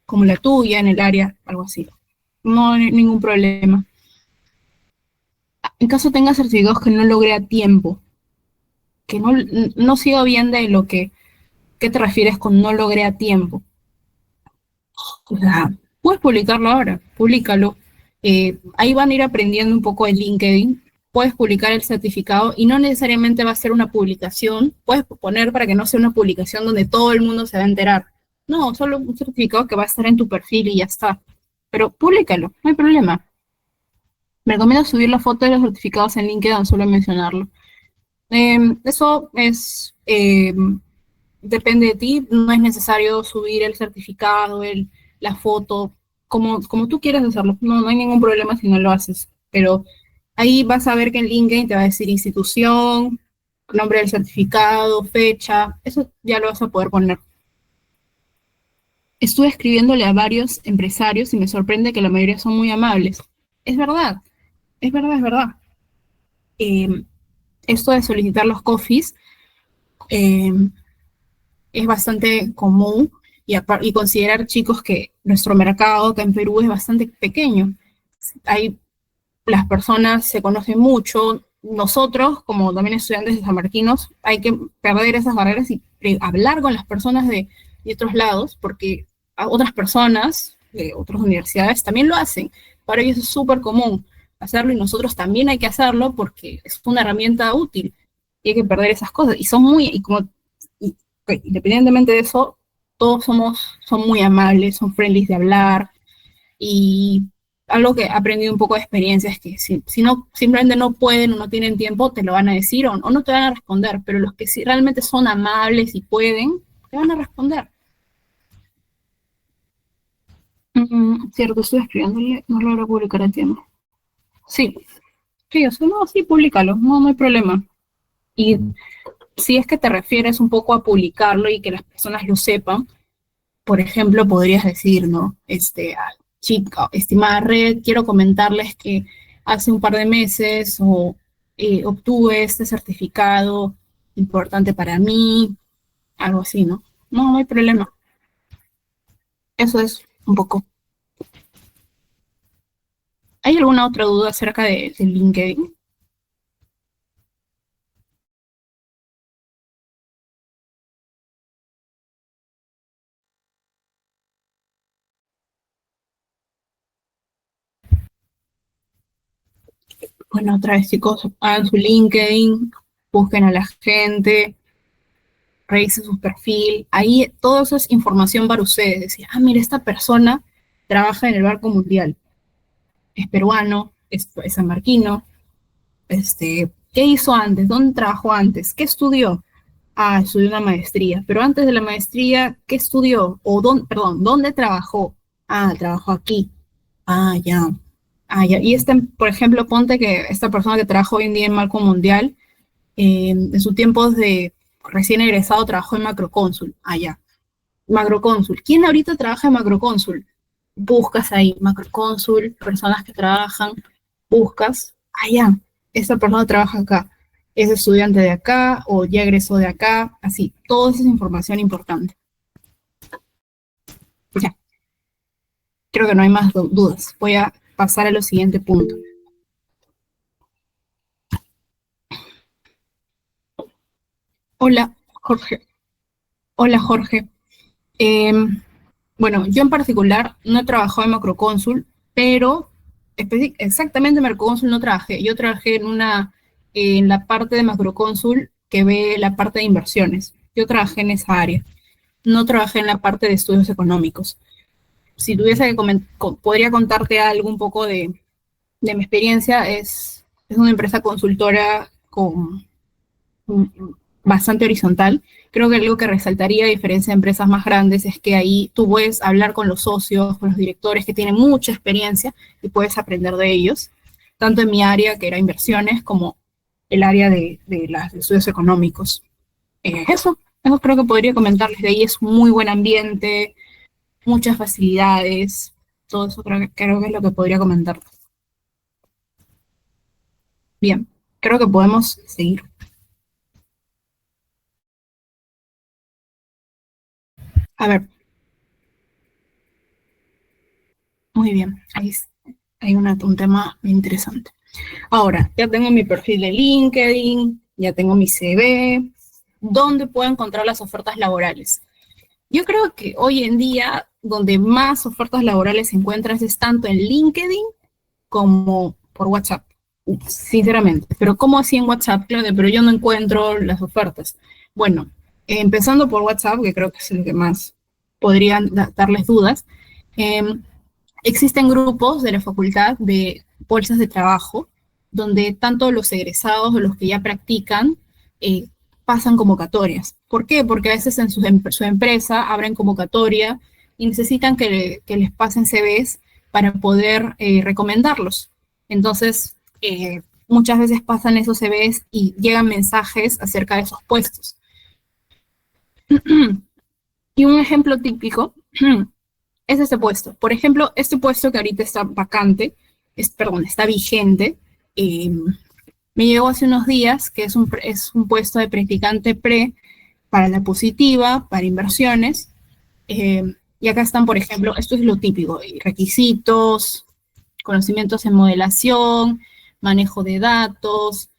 como la tuya, en el área, algo así. No hay ningún problema. En caso tengas certificados que no logré a tiempo, que no sigo bien de lo que ¿qué te refieres con no logré a tiempo? O sea, puedes publicarlo ahora, públicalo. Ahí van a ir aprendiendo un poco de LinkedIn. Puedes publicar el certificado y no necesariamente va a ser una publicación. Puedes poner para que no sea una publicación donde todo el mundo se va a enterar. No, solo un certificado que va a estar en tu perfil y ya está. Pero públicalo, no hay problema. Me recomiendo subir la foto de los certificados en LinkedIn, solo mencionarlo. Eso es depende de ti, no es necesario subir el certificado, la foto, como tú quieras hacerlo. No hay ningún problema si no lo haces. Pero ahí vas a ver que en LinkedIn te va a decir institución, nombre del certificado, fecha, eso ya lo vas a poder poner. Estuve escribiéndole a varios empresarios y me sorprende que la mayoría son muy amables. Es verdad, es verdad, es verdad. Esto de solicitar los coffees, eh, es bastante común y considerar, chicos, que nuestro mercado acá en Perú es bastante pequeño. Las personas se conocen mucho. Nosotros, como también estudiantes de San Marquinos, hay que perder esas barreras y hablar con las personas de otros lados, porque a otras personas de otras universidades también lo hacen. Para ellos es súper común hacerlo y nosotros también hay que hacerlo porque es una herramienta útil y hay que perder esas cosas. Y son independientemente de eso, todos son muy amables, son friendly de hablar y algo que he aprendido un poco de experiencia es que si no, simplemente no pueden o no tienen tiempo, te lo van a decir o no te van a responder, pero los que sí realmente son amables y pueden, te van a responder. Cierto, estoy escribiéndole, no logro publicar el tema. Sí, sí, o sea, no, sí, públicalo, no hay problema. Y si es que te refieres un poco a publicarlo y que las personas lo sepan, por ejemplo, podrías decir, ¿no? Chica, estimada red, quiero comentarles que hace un par de meses obtuve este certificado importante para mí, algo así, ¿no? No hay problema. Eso es un poco. ¿Hay alguna otra duda acerca de LinkedIn? Bueno, otra vez, chicos, hagan su LinkedIn, busquen a la gente, revisen su perfil. Ahí todo eso es información para ustedes. Decir, mira, esta persona trabaja en el Banco Mundial, es peruano, es sanmarquino, ¿qué hizo antes? ¿Dónde trabajó antes? ¿Qué estudió? Estudió una maestría, pero antes de la maestría, ¿qué estudió? Perdón, ¿dónde trabajó? Trabajó aquí. Ya. Ya. Y por ejemplo, ponte que esta persona que trabaja hoy en día en Marco Mundial, en su tiempo de recién egresado trabajó en Macrocónsul. Ya. Macrocónsul. ¿Quién ahorita trabaja en Macrocónsul? Buscas ahí, Macrocónsul, personas que trabajan, buscas, ya, esta persona trabaja acá, es estudiante de acá o ya egresó de acá, así, toda esa es información importante. Ya, creo que no hay más dudas. Voy a pasar a lo siguiente punto. Hola, Jorge. Hola, Jorge. Bueno, yo en particular no he trabajado en Macrocónsul, pero exactamente en Macrocónsul no trabajé. Yo trabajé en la parte de Macrocónsul que ve la parte de inversiones. Yo trabajé en esa área. No trabajé en la parte de estudios económicos. Si tuviese que podría contarte algo un poco de mi experiencia. Es una empresa consultora con bastante horizontal. Creo que algo que resaltaría a diferencia de empresas más grandes es que ahí tú puedes hablar con los socios, con los directores que tienen mucha experiencia y puedes aprender de ellos, tanto en mi área, que era inversiones, como el área de los estudios económicos. Eso creo que podría comentarles. De ahí es un muy buen ambiente, muchas facilidades, todo eso creo que es lo que podría comentar. Bien, creo que podemos seguir. A ver. Muy bien, ahí hay un tema interesante. Ahora, ya tengo mi perfil de LinkedIn, ya tengo mi CV. ¿Dónde puedo encontrar las ofertas laborales? Yo creo que hoy en día, donde más ofertas laborales se encuentran es tanto en LinkedIn como por WhatsApp, sinceramente. Pero ¿cómo así en WhatsApp? Claro, pero yo no encuentro las ofertas. Bueno, empezando por WhatsApp, que creo que es el que más podrían darles dudas. Existen grupos de la facultad de bolsas de trabajo, donde tanto los egresados o los que ya practican pasan convocatorias. ¿Por qué? Porque a veces en su empresa abren convocatoria y necesitan que les pasen CVs para poder recomendarlos. Entonces, muchas veces pasan esos CVs y llegan mensajes acerca de esos puestos. Y un ejemplo típico es este puesto. Por ejemplo, este puesto que ahorita está vacante, está vigente, me llegó hace unos días, que es un puesto de practicante pre para la positiva, para inversiones. Y acá están, por ejemplo, esto es lo típico, requisitos, conocimientos en modelación, manejo de datos,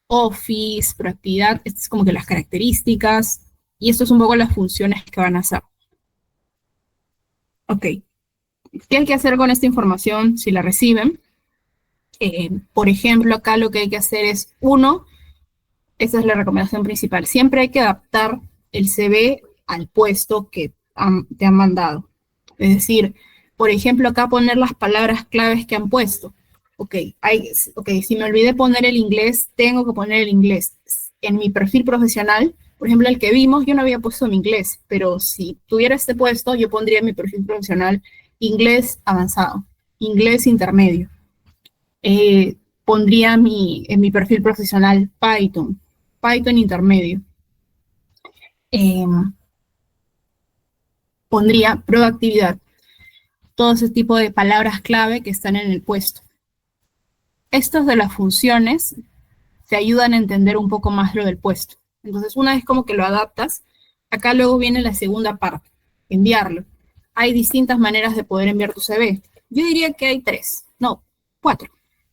Office, proactividad, estas es como que las características, y esto es un poco las funciones que van a hacer. Ok, ¿qué hay que hacer con esta información si la reciben? Por ejemplo, acá lo que hay que hacer es, esa es la recomendación principal, siempre hay que adaptar el CV al puesto que te han mandado. Es decir, por ejemplo, acá poner las palabras claves que han puesto. Ok, si me olvidé poner el inglés, tengo que poner el inglés. En mi perfil profesional, por ejemplo, el que vimos, yo no había puesto mi inglés, pero si tuviera este puesto, yo pondría en mi perfil profesional inglés avanzado, inglés intermedio. Pondría en mi perfil profesional Python intermedio. Pondría proactividad, todo ese tipo de palabras clave que están en el puesto. Estos de las funciones te ayudan a entender un poco más lo del puesto. Entonces, una vez como que lo adaptas, acá luego viene la segunda parte, enviarlo. Hay distintas maneras de poder enviar tu CV. Yo diría que hay 4.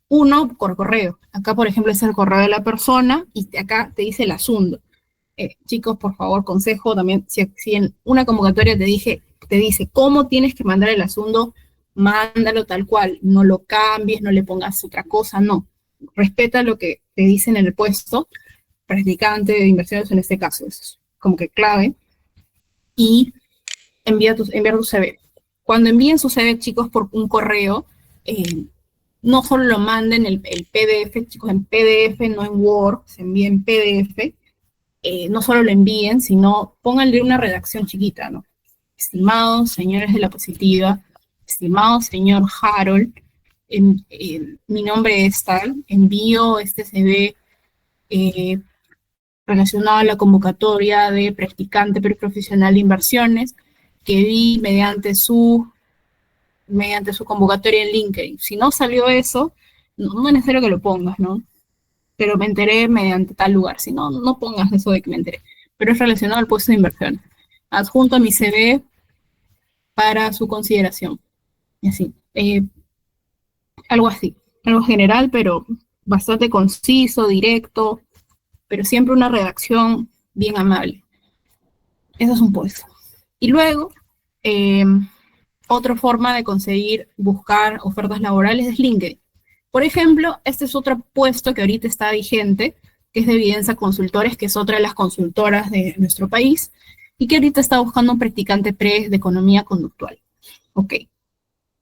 Uno, por correo. Acá, por ejemplo, es el correo de la persona y acá te dice el asunto. Chicos, por favor, consejo también, si en una convocatoria te dice cómo tienes que mandar el asunto, mándalo tal cual. No lo cambies, no le pongas otra cosa, no. Respeta lo que te dicen en el puesto, practicante de inversiones en este caso. Es como que clave. Y enviar tu CV. Cuando envíen su CV, chicos, por un correo, no solo lo manden el PDF, chicos, en PDF, no en Word, se envía en PDF. No solo lo envíen, sino pónganle una redacción chiquita, ¿no? Estimados señores de la positiva, estimado señor Harold, mi nombre es tal, envío este CV relacionado a la convocatoria de practicante preprofesional de inversiones que vi mediante su convocatoria en LinkedIn. Si no salió eso, no es necesario que lo pongas, ¿no? Pero me enteré mediante tal lugar. Si no, no pongas eso de que me enteré. Pero es relacionado al puesto de inversión. Adjunto a mi CV para su consideración. Y así. Algo así. Algo general, pero bastante conciso, directo, pero siempre una redacción bien amable. Eso es un puesto. Y luego, eh, otra forma de conseguir buscar ofertas laborales es LinkedIn. Por ejemplo, este es otro puesto que ahorita está vigente, que es de Evidencia Consultores, que es otra de las consultoras de nuestro país, y que ahorita está buscando un practicante pre de economía conductual. Ok.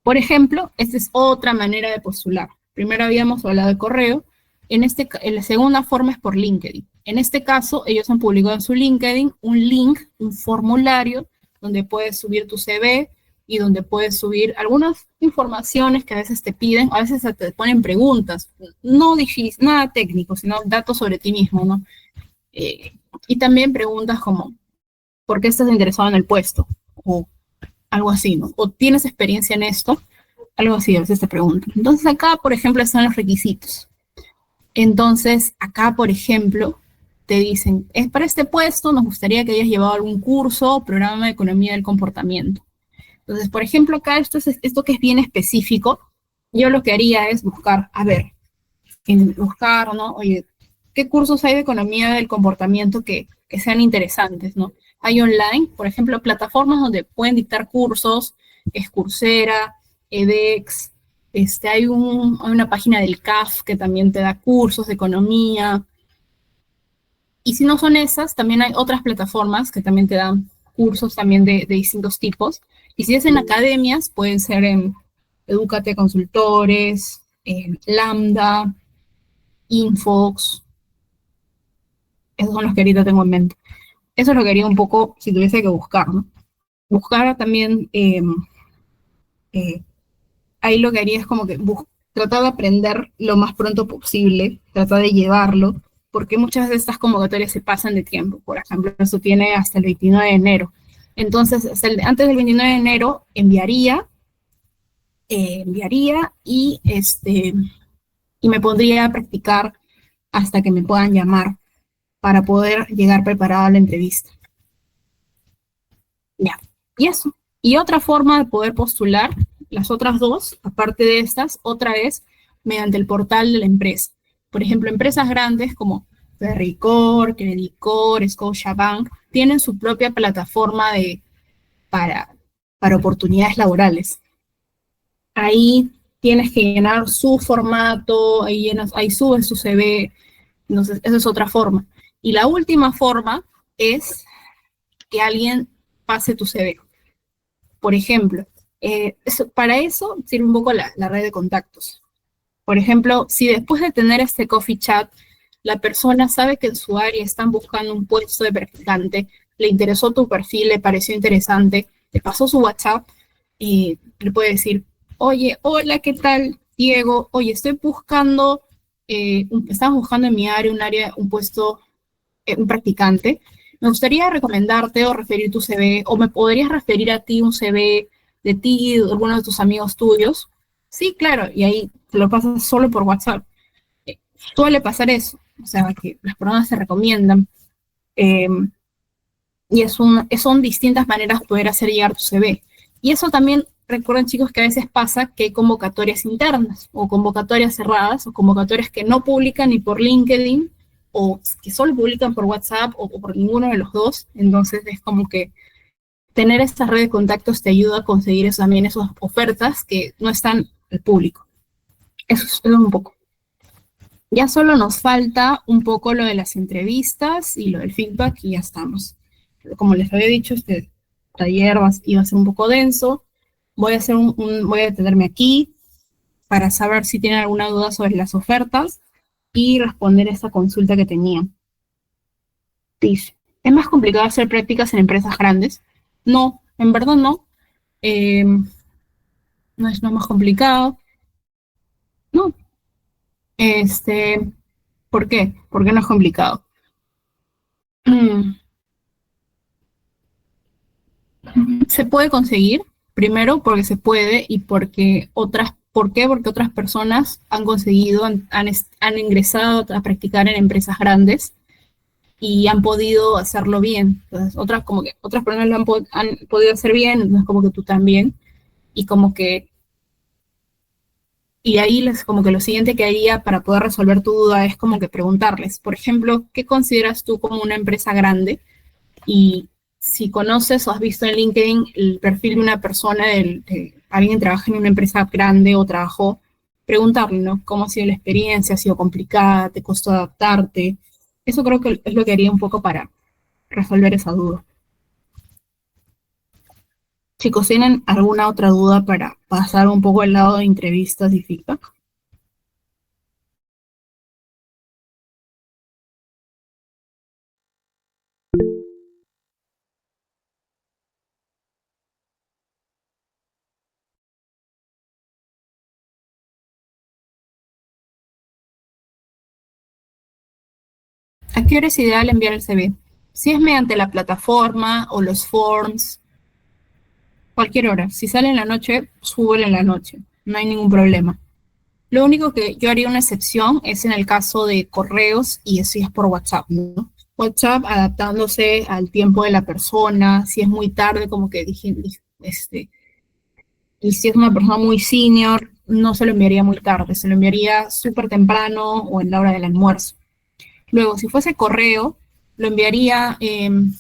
Por ejemplo, esta es otra manera de postular. Primero habíamos hablado de correo, en la segunda forma es por LinkedIn. En este caso, ellos han publicado en su LinkedIn un link, un formulario, donde puedes subir tu CV y donde puedes subir algunas informaciones que a veces te piden, a veces te ponen preguntas, no difícil, nada técnico, sino datos sobre ti mismo, ¿no? Y también preguntas como, ¿por qué estás interesado en el puesto? O algo así, ¿no? O tienes experiencia en esto, algo así, a veces te preguntan. Entonces acá, por ejemplo, están los requisitos. Entonces acá, por ejemplo, te dicen, es para este puesto, nos gustaría que hayas llevado algún curso o programa de economía del comportamiento. Entonces, por ejemplo, acá esto que es bien específico, yo lo que haría es buscar, a ver, buscar, ¿no? Oye, ¿qué cursos hay de economía del comportamiento que sean interesantes, ¿no? Hay online, por ejemplo, plataformas donde pueden dictar cursos, es Coursera, edX, hay una página del CAF que también te da cursos de economía. Y si no son esas, también hay otras plataformas que también te dan cursos también de distintos tipos. Y si es en academias, pueden ser en Educate Consultores, en Lambda, Infox. Esos son los que ahorita tengo en mente. Eso es lo que haría un poco si tuviese que buscar, ¿no? Buscar también, ahí lo que haría es como que tratar de aprender lo más pronto posible, tratar de llevarlo, porque muchas de estas convocatorias se pasan de tiempo. Por ejemplo, eso tiene hasta el 29 de enero. Entonces, antes del 29 de enero enviaría y me pondría a practicar hasta que me puedan llamar para poder llegar preparada a la entrevista. Ya, y eso. Y otra forma de poder postular, las otras dos, aparte de estas, otra es mediante el portal de la empresa. Por ejemplo, empresas grandes como Ferricor, Credicor, Scotiabank, tienen su propia plataforma para, para oportunidades laborales. Ahí tienes que llenar su formato, ahí subes su CV, entonces esa es otra forma. Y la última forma es que alguien pase tu CV. Por ejemplo, para eso sirve un poco la red de contactos. Por ejemplo, si después de tener este coffee chat, la persona sabe que en su área están buscando un puesto de practicante, le interesó tu perfil, le pareció interesante, te pasó su WhatsApp y le puede decir, oye, hola, ¿qué tal, Diego? Oye, estoy buscando, estamos buscando en mi área, un puesto, un practicante. Me gustaría recomendarte o referir tu CV, o me podrías referir a ti un CV de ti, de alguno de tus amigos tuyos. Sí, claro, y ahí te lo pasas solo por WhatsApp. Suele pasar eso, o sea, que las personas se recomiendan. Eh, y son distintas maneras de poder hacer llegar tu CV. Y eso también, recuerden chicos, que a veces pasa que hay convocatorias internas, o convocatorias cerradas, o convocatorias que no publican ni por LinkedIn, o que solo publican por WhatsApp, o por ninguno de los dos. Entonces es como que tener esta red de contactos te ayuda a conseguir también esas ofertas que no están al público. Eso es un poco. Ya solo nos falta un poco lo de las entrevistas y lo del feedback y ya estamos. Pero como les había dicho, este taller iba a ser un poco denso. Voy a detenerme aquí para saber si tienen alguna duda sobre las ofertas y responder esta consulta que tenían. Dice, ¿es más complicado hacer prácticas en empresas grandes? No, en verdad no. No es más complicado. No, este, ¿por qué? ¿Por qué no es complicado? Se puede conseguir, primero porque se puede y porque ¿por qué? Porque otras personas han conseguido, han ingresado a practicar en empresas grandes y han podido hacerlo bien. Entonces, otras como que otras personas han podido hacer bien, entonces como que tú también. Y como que, y ahí les, como que lo siguiente que haría para poder resolver tu duda es como que preguntarles, por ejemplo, ¿qué consideras tú como una empresa grande? Y si conoces o has visto en LinkedIn el perfil de una persona, de alguien que trabaja en una empresa grande o trabajó, preguntarle, ¿no? ¿Cómo ha sido la experiencia? ¿Ha sido complicada? ¿Te costó adaptarte? Eso creo que es lo que haría un poco para resolver esa duda. Chicos, ¿tienen alguna otra duda para pasar un poco al lado de entrevistas y feedback? ¿A qué hora es ideal enviar el CV? Si es mediante la plataforma o los forms, cualquier hora. Si sale en la noche, súbelo en la noche. No hay ningún problema. Lo único que yo haría una excepción es en el caso de correos y eso es por WhatsApp, ¿no? WhatsApp adaptándose al tiempo de la persona, si es muy tarde, como que dije, y si es una persona muy senior, no se lo enviaría muy tarde, se lo enviaría súper temprano o en la hora del almuerzo. Luego, si fuese correo, lo enviaría, lo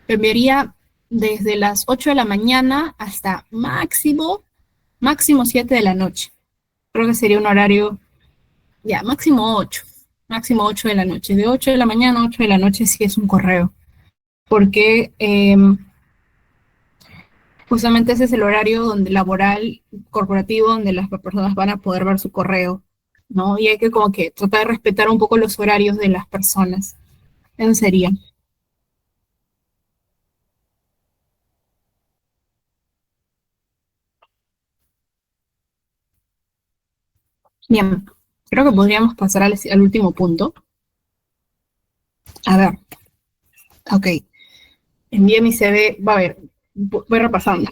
enviaría desde las 8 de la mañana hasta máximo 7 de la noche. Creo que sería un horario, ya, máximo 8 de la noche. De 8 de la mañana a 8 de la noche sí es un correo, porque justamente ese es el horario donde laboral, corporativo, donde las personas van a poder ver su correo, ¿no? Y hay que como que tratar de respetar un poco los horarios de las personas. Eso sería. Bien, creo que podríamos pasar al último punto. A ver, ok, envié mi CV, va a ver, voy repasando.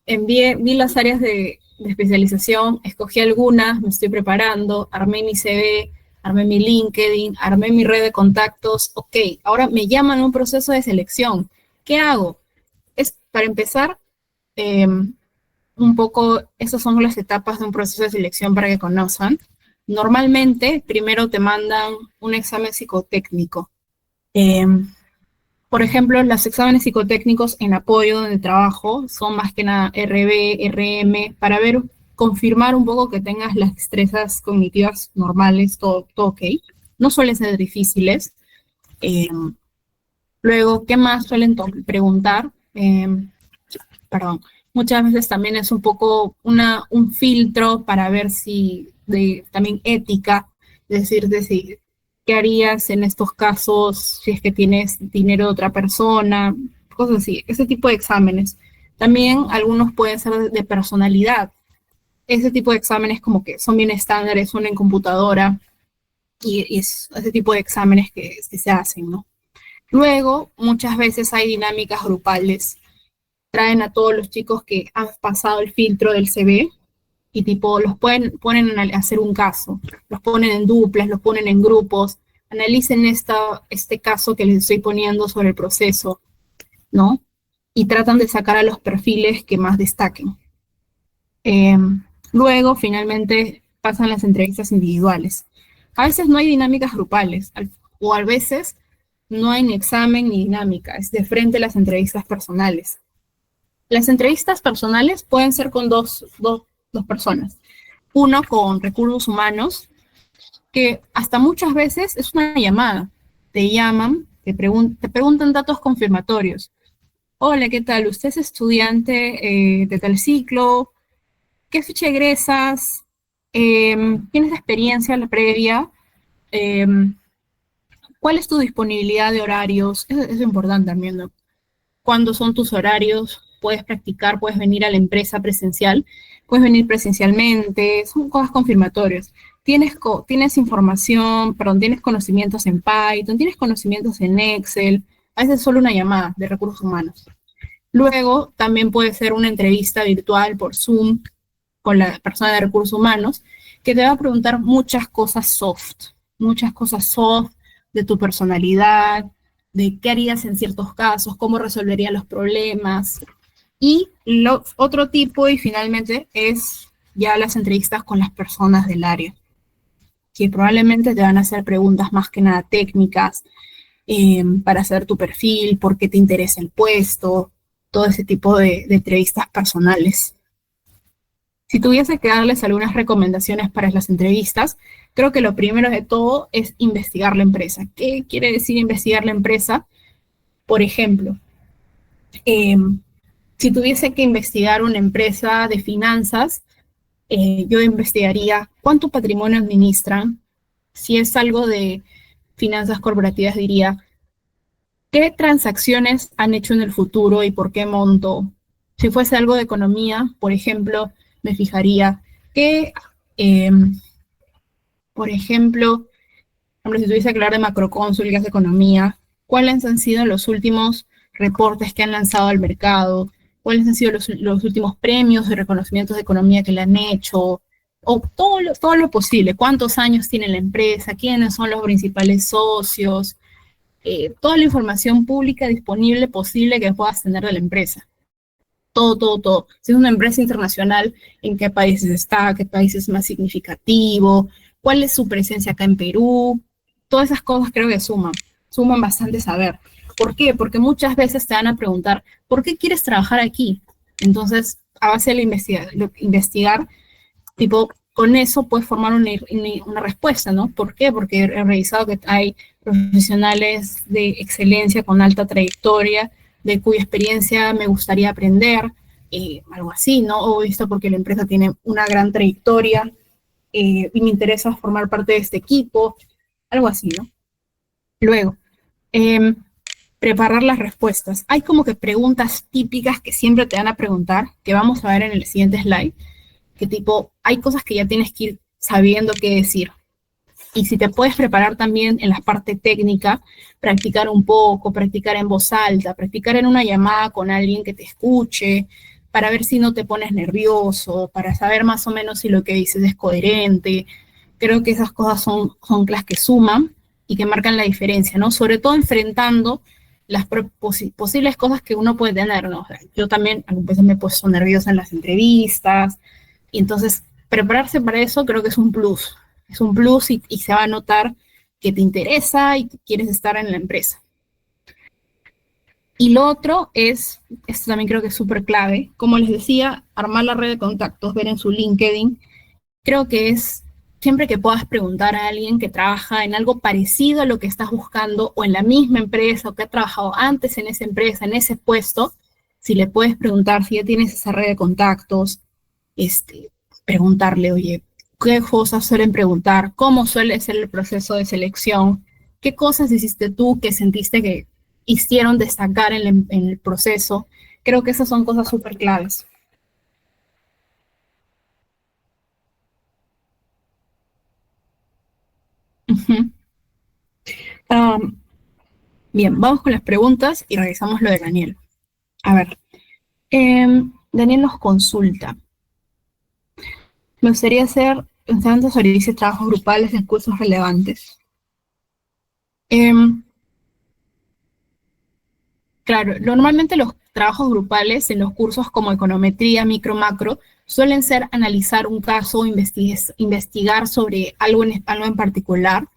Vi las áreas de especialización, escogí algunas, me estoy preparando, armé mi CV, armé mi LinkedIn, armé mi red de contactos. Ok, ahora me llaman a un proceso de selección. ¿Qué hago? Es, para empezar, eh, un poco, esas son las etapas de un proceso de selección para que conozcan. Normalmente, primero te mandan un examen psicotécnico. Eh, por ejemplo, los exámenes psicotécnicos en apoyo donde trabajo son más que nada RB, RM, para ver, confirmar un poco que tengas las destrezas cognitivas normales, todo ok. No suelen ser difíciles. Eh, Luego, ¿qué más suelen preguntar? Perdón, muchas veces también es un poco un filtro para ver si, también ética, es decir, qué harías en estos casos si es que tienes dinero de otra persona, cosas así, ese tipo de exámenes. También algunos pueden ser de personalidad. Ese tipo de exámenes como que son bien estándares, son en computadora y es ese tipo de exámenes que se hacen, ¿no? Luego, muchas veces hay dinámicas grupales, traen a todos los chicos que han pasado el filtro del CV y tipo ponen a hacer un caso, los ponen en duplas, los ponen en grupos, analicen este caso que les estoy poniendo sobre el proceso, ¿no? Y tratan de sacar a los perfiles que más destaquen. Eh, Luego, finalmente, pasan las entrevistas individuales. A veces no hay dinámicas grupales, o a veces no hay ni examen ni dinámica, es de frente a las entrevistas personales. Las entrevistas personales pueden ser con dos personas. Uno con recursos humanos, que hasta muchas veces es una llamada. Te llaman, te preguntan datos confirmatorios. Hola, ¿qué tal? ¿Usted es estudiante de tal ciclo? ¿Qué fecha egresas? ¿Tienes experiencia en la previa? Eh, ¿Cuál es tu disponibilidad de horarios? Es importante también, ¿no? ¿Cuándo son tus horarios? Puedes practicar, puedes venir a la empresa presencial. puedes venir presencialmente, son cosas confirmatorias. Tienes información, perdón, tienes conocimientos en Python, tienes conocimientos en Excel, a veces solo una llamada de recursos humanos. Luego también puede ser una entrevista virtual por Zoom con la persona de recursos humanos, que te va a preguntar muchas cosas soft de tu personalidad, de qué harías en ciertos casos, cómo resolverías los problemas. Y otro tipo, y finalmente, es ya las entrevistas con las personas del área, que probablemente te van a hacer preguntas más que nada técnicas, para hacer tu perfil, por qué te interesa el puesto, todo ese tipo de entrevistas personales. Si tuviese que darles algunas recomendaciones para las entrevistas, creo que lo primero de todo es investigar la empresa. ¿Qué quiere decir investigar la empresa? Por ejemplo, eh, si tuviese que investigar una empresa de finanzas, yo investigaría cuánto patrimonio administran. Si es algo de finanzas corporativas, diría qué transacciones han hecho en el futuro y por qué monto. Si fuese algo de economía, por ejemplo, me fijaría que, eh, por ejemplo, si tuviese que hablar de macrocónsul, que es economía, cuáles han sido los últimos reportes que han lanzado al mercado, cuáles han sido los últimos premios de reconocimientos de economía que le han hecho, o todo lo posible, cuántos años tiene la empresa, quiénes son los principales socios, toda la información pública disponible posible que puedas tener de la empresa. Todo. Si es una empresa internacional, en qué países está, qué país es más significativo, cuál es su presencia acá en Perú. Todas esas cosas creo que suman bastante saber. ¿Por qué? Porque muchas veces te van a preguntar, ¿por qué quieres trabajar aquí? Entonces, a base de investigar, tipo, con eso puedes formar una respuesta, ¿no? ¿Por qué? Porque he revisado que hay profesionales de excelencia con alta trayectoria, de cuya experiencia me gustaría aprender, algo así, ¿no? O visto porque la empresa tiene una gran trayectoria, y me interesa formar parte de este equipo, algo así, ¿no? Luego, eh, preparar las respuestas. Hay como que preguntas típicas que siempre te van a preguntar, que vamos a ver en el siguiente slide, que tipo, hay cosas que ya tienes que ir sabiendo qué decir. Y si te puedes preparar también en la parte técnica, practicar un poco, practicar en voz alta, practicar en una llamada con alguien que te escuche, para ver si no te pones nervioso, para saber más o menos si lo que dices es coherente. Creo que esas cosas son las que suman y que marcan la diferencia, ¿no? Sobre todo enfrentando las posibles cosas que uno puede tener, ¿no? O sea, yo también a veces me he puesto nerviosa en las entrevistas, y entonces prepararse para eso creo que es un plus. Es un plus y se va a notar que te interesa y que quieres estar en la empresa. Y lo otro es, esto también creo que es súper clave, como les decía, armar la red de contactos, ver en su LinkedIn. Creo que es siempre que puedas preguntar a alguien que trabaja en algo parecido a lo que estás buscando o en la misma empresa o que ha trabajado antes en esa empresa, en ese puesto, si le puedes preguntar si ya tienes esa red de contactos, preguntarle, oye, ¿qué cosas suelen preguntar? ¿Cómo suele ser el proceso de selección? ¿Qué cosas hiciste tú que sentiste que hicieron destacar en el proceso? Creo que esas son cosas súper claves. Uh-huh. Bien, vamos con las preguntas y revisamos lo de Daniel. A ver, Daniel nos consulta. Me gustaría hacer pensando sobre dice trabajos grupales en cursos relevantes. Claro, normalmente los trabajos grupales en los cursos como econometría, micro, macro, suelen ser analizar un caso o investigar sobre algo en particular.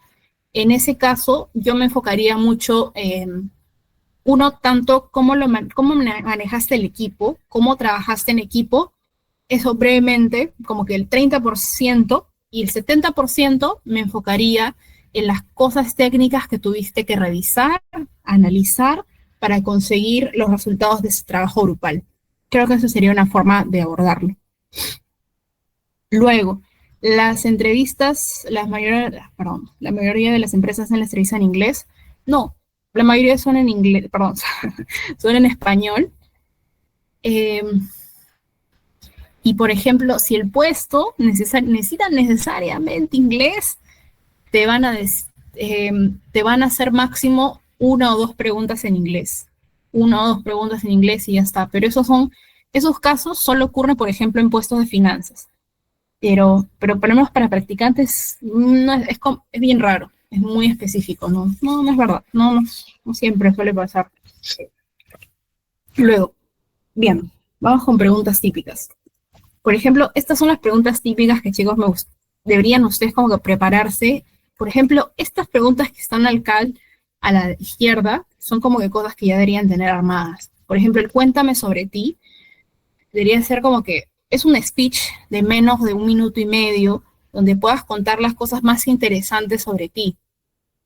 En ese caso, yo me enfocaría mucho en, uno, tanto cómo manejaste el equipo, cómo trabajaste en equipo, eso brevemente, como que el 30% y el 70% me enfocaría en las cosas técnicas que tuviste que revisar, analizar, para conseguir los resultados de ese trabajo grupal. Creo que eso sería una forma de abordarlo. Luego, las entrevistas, la mayoría de las empresas hacen la entrevista en inglés. No, la mayoría son en inglés, son en español. Y Y, por ejemplo, si el puesto necesita necesariamente inglés, te van a, te van a hacer máximo 1 o 2 preguntas en inglés. 1 o 2 preguntas en inglés y ya está. Pero esos casos solo ocurren, por ejemplo, en puestos de finanzas. Pero por lo menos para practicantes no es bien raro, es muy específico, no es verdad, no siempre suele pasar. Luego, bien, vamos con preguntas típicas. Por ejemplo, estas son las preguntas típicas que, chicos, deberían ustedes como que prepararse. Por ejemplo, estas preguntas que están a la izquierda son como que cosas que ya deberían tener armadas. Por ejemplo, el cuéntame sobre ti debería ser como que es un speech de menos de 1 minuto y medio donde puedas contar las cosas más interesantes sobre ti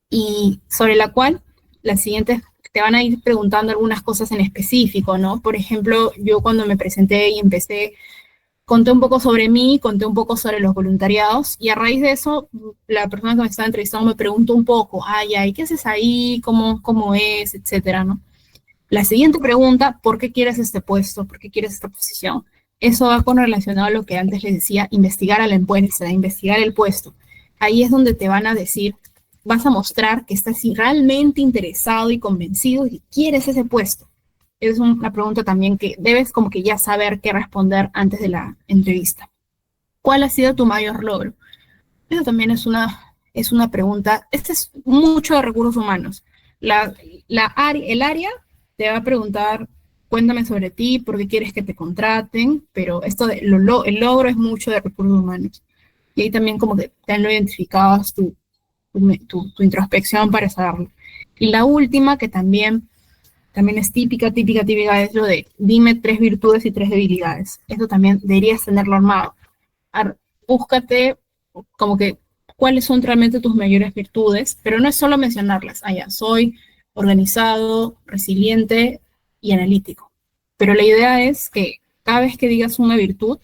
y sobre la cual las siguientes te van a ir preguntando algunas cosas en específico, ¿no? Por ejemplo, yo cuando me presenté y empecé, conté un poco sobre mí, conté un poco sobre los voluntariados y a raíz de eso, la persona que me estaba entrevistando me preguntó un poco, ¿y qué haces ahí? ¿Cómo es? Etcétera, ¿no? La siguiente pregunta, ¿por qué quieres este puesto? ¿Por qué quieres esta posición? Eso va con relacionado a lo que antes les decía, investigar a la empresa, investigar el puesto. Ahí es donde te van a decir, vas a mostrar que estás realmente interesado y convencido y que quieres ese puesto. Es una pregunta también que debes como que ya saber qué responder antes de la entrevista. ¿Cuál ha sido tu mayor logro? Eso también es una pregunta. Este es mucho de recursos humanos. El área te va a preguntar, cuéntame sobre ti, por qué quieres que te contraten, pero esto de el logro es mucho de recursos humanos. Y ahí también como que tenlo identificabas tu introspección para saberlo. Y la última, que también es típica, es lo de dime 3 virtudes y 3 debilidades. Eso también deberías tenerlo armado. Búscate como que cuáles son realmente tus mayores virtudes, pero no es solo mencionarlas. Soy organizado, resiliente y analítico. Pero la idea es que cada vez que digas una virtud,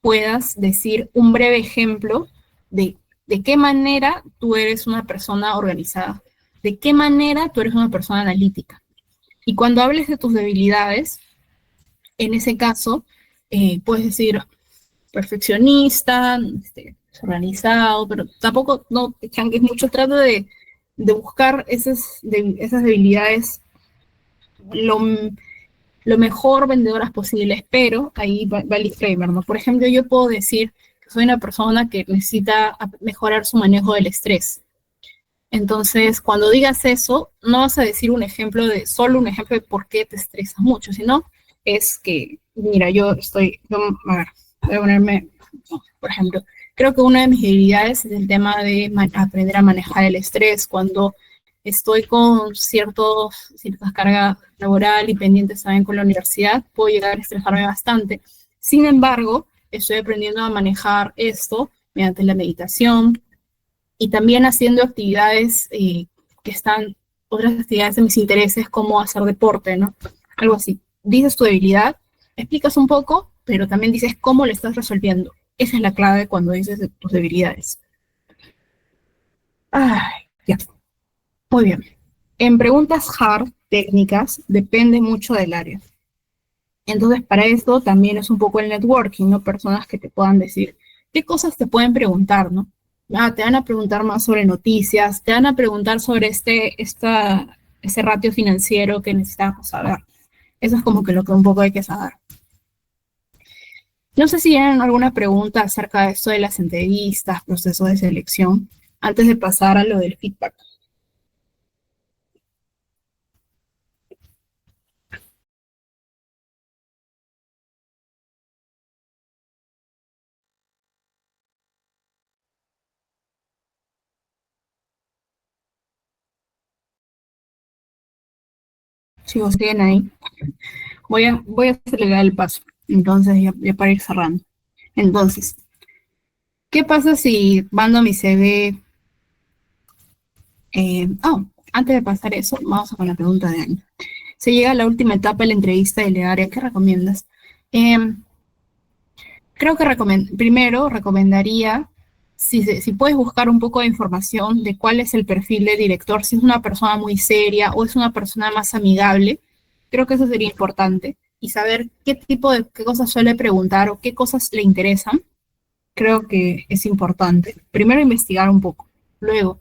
puedas decir un breve ejemplo de qué manera tú eres una persona organizada, de qué manera tú eres una persona analítica. Y cuando hables de tus debilidades, en ese caso, puedes decir perfeccionista, desorganizado, pero tampoco no te chanques mucho. Trata de buscar esas debilidades lo mejor vendedoras posibles, pero ahí va el disclaimer, ¿no? Por ejemplo, yo puedo decir que soy una persona que necesita mejorar su manejo del estrés. Entonces, cuando digas eso, no vas a decir solo un ejemplo de por qué te estresas mucho, sino es que, mira, voy a ponerme, por ejemplo, creo que una de mis debilidades es el tema de aprender a manejar el estrés. Cuando estoy con cierta carga laboral y pendientes también con la universidad, puedo llegar a estresarme bastante. Sin embargo, estoy aprendiendo a manejar esto mediante la meditación y también haciendo actividades otras actividades de mis intereses, como hacer deporte, ¿no? Algo así. Dices tu debilidad, explicas un poco, pero también dices cómo lo estás resolviendo. Esa es la clave cuando dices de tus debilidades. Ya. Muy bien. En preguntas hard, técnicas, depende mucho del área. Entonces, para esto también es un poco el networking, ¿no? Personas que te puedan decir qué cosas te pueden preguntar, ¿no? Te van a preguntar más sobre noticias, te van a preguntar sobre ese ratio financiero que necesitamos saber. Eso es como que lo que un poco hay que saber. No sé si tienen alguna pregunta acerca de esto de las entrevistas, procesos de selección, antes de pasar a lo del feedback. Chicos, siguen ahí. Voy a acelerar el paso, entonces ya para ir cerrando. Entonces, ¿qué pasa si mando mi CV? Antes de pasar eso, vamos con la pregunta de Ana. Se llega a la última etapa de la entrevista del área, ¿qué recomiendas? Creo que primero recomendaría, si puedes buscar un poco de información de cuál es el perfil del director, si es una persona muy seria o es una persona más amigable, creo que eso sería importante. y saber qué cosas suele preguntar o qué cosas le interesan, creo que es importante. Primero investigar un poco, luego,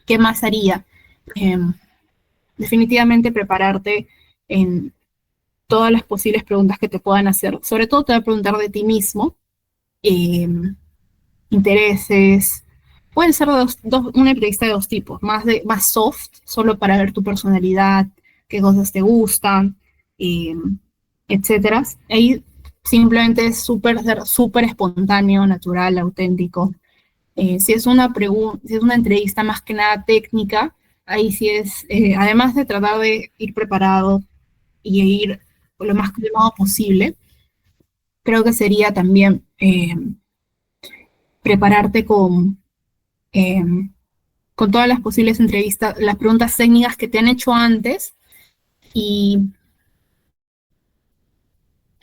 ¿qué más haría? Em, Definitivamente prepararte en todas las posibles preguntas que te puedan hacer. Sobre todo te va a preguntar de ti mismo, em, intereses. Pueden ser una entrevista de dos tipos, más soft, solo para ver tu personalidad, qué cosas te gustan, eh, etcétera. Ahí simplemente es ser súper espontáneo, natural, auténtico. Si es una entrevista más que nada técnica, ahí sí es, además de tratar de ir preparado y ir lo más calmado posible, creo que sería también prepararte eh, con todas las posibles entrevistas, las preguntas técnicas que te han hecho antes y,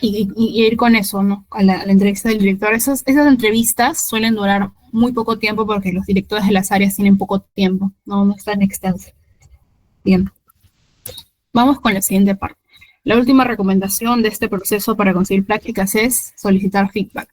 y ir con eso, ¿no? A la entrevista del director. Esas entrevistas suelen durar muy poco tiempo porque los directores de las áreas tienen poco tiempo, no es tan extenso. Bien, vamos con la siguiente parte. La última recomendación de este proceso para conseguir prácticas es solicitar feedback.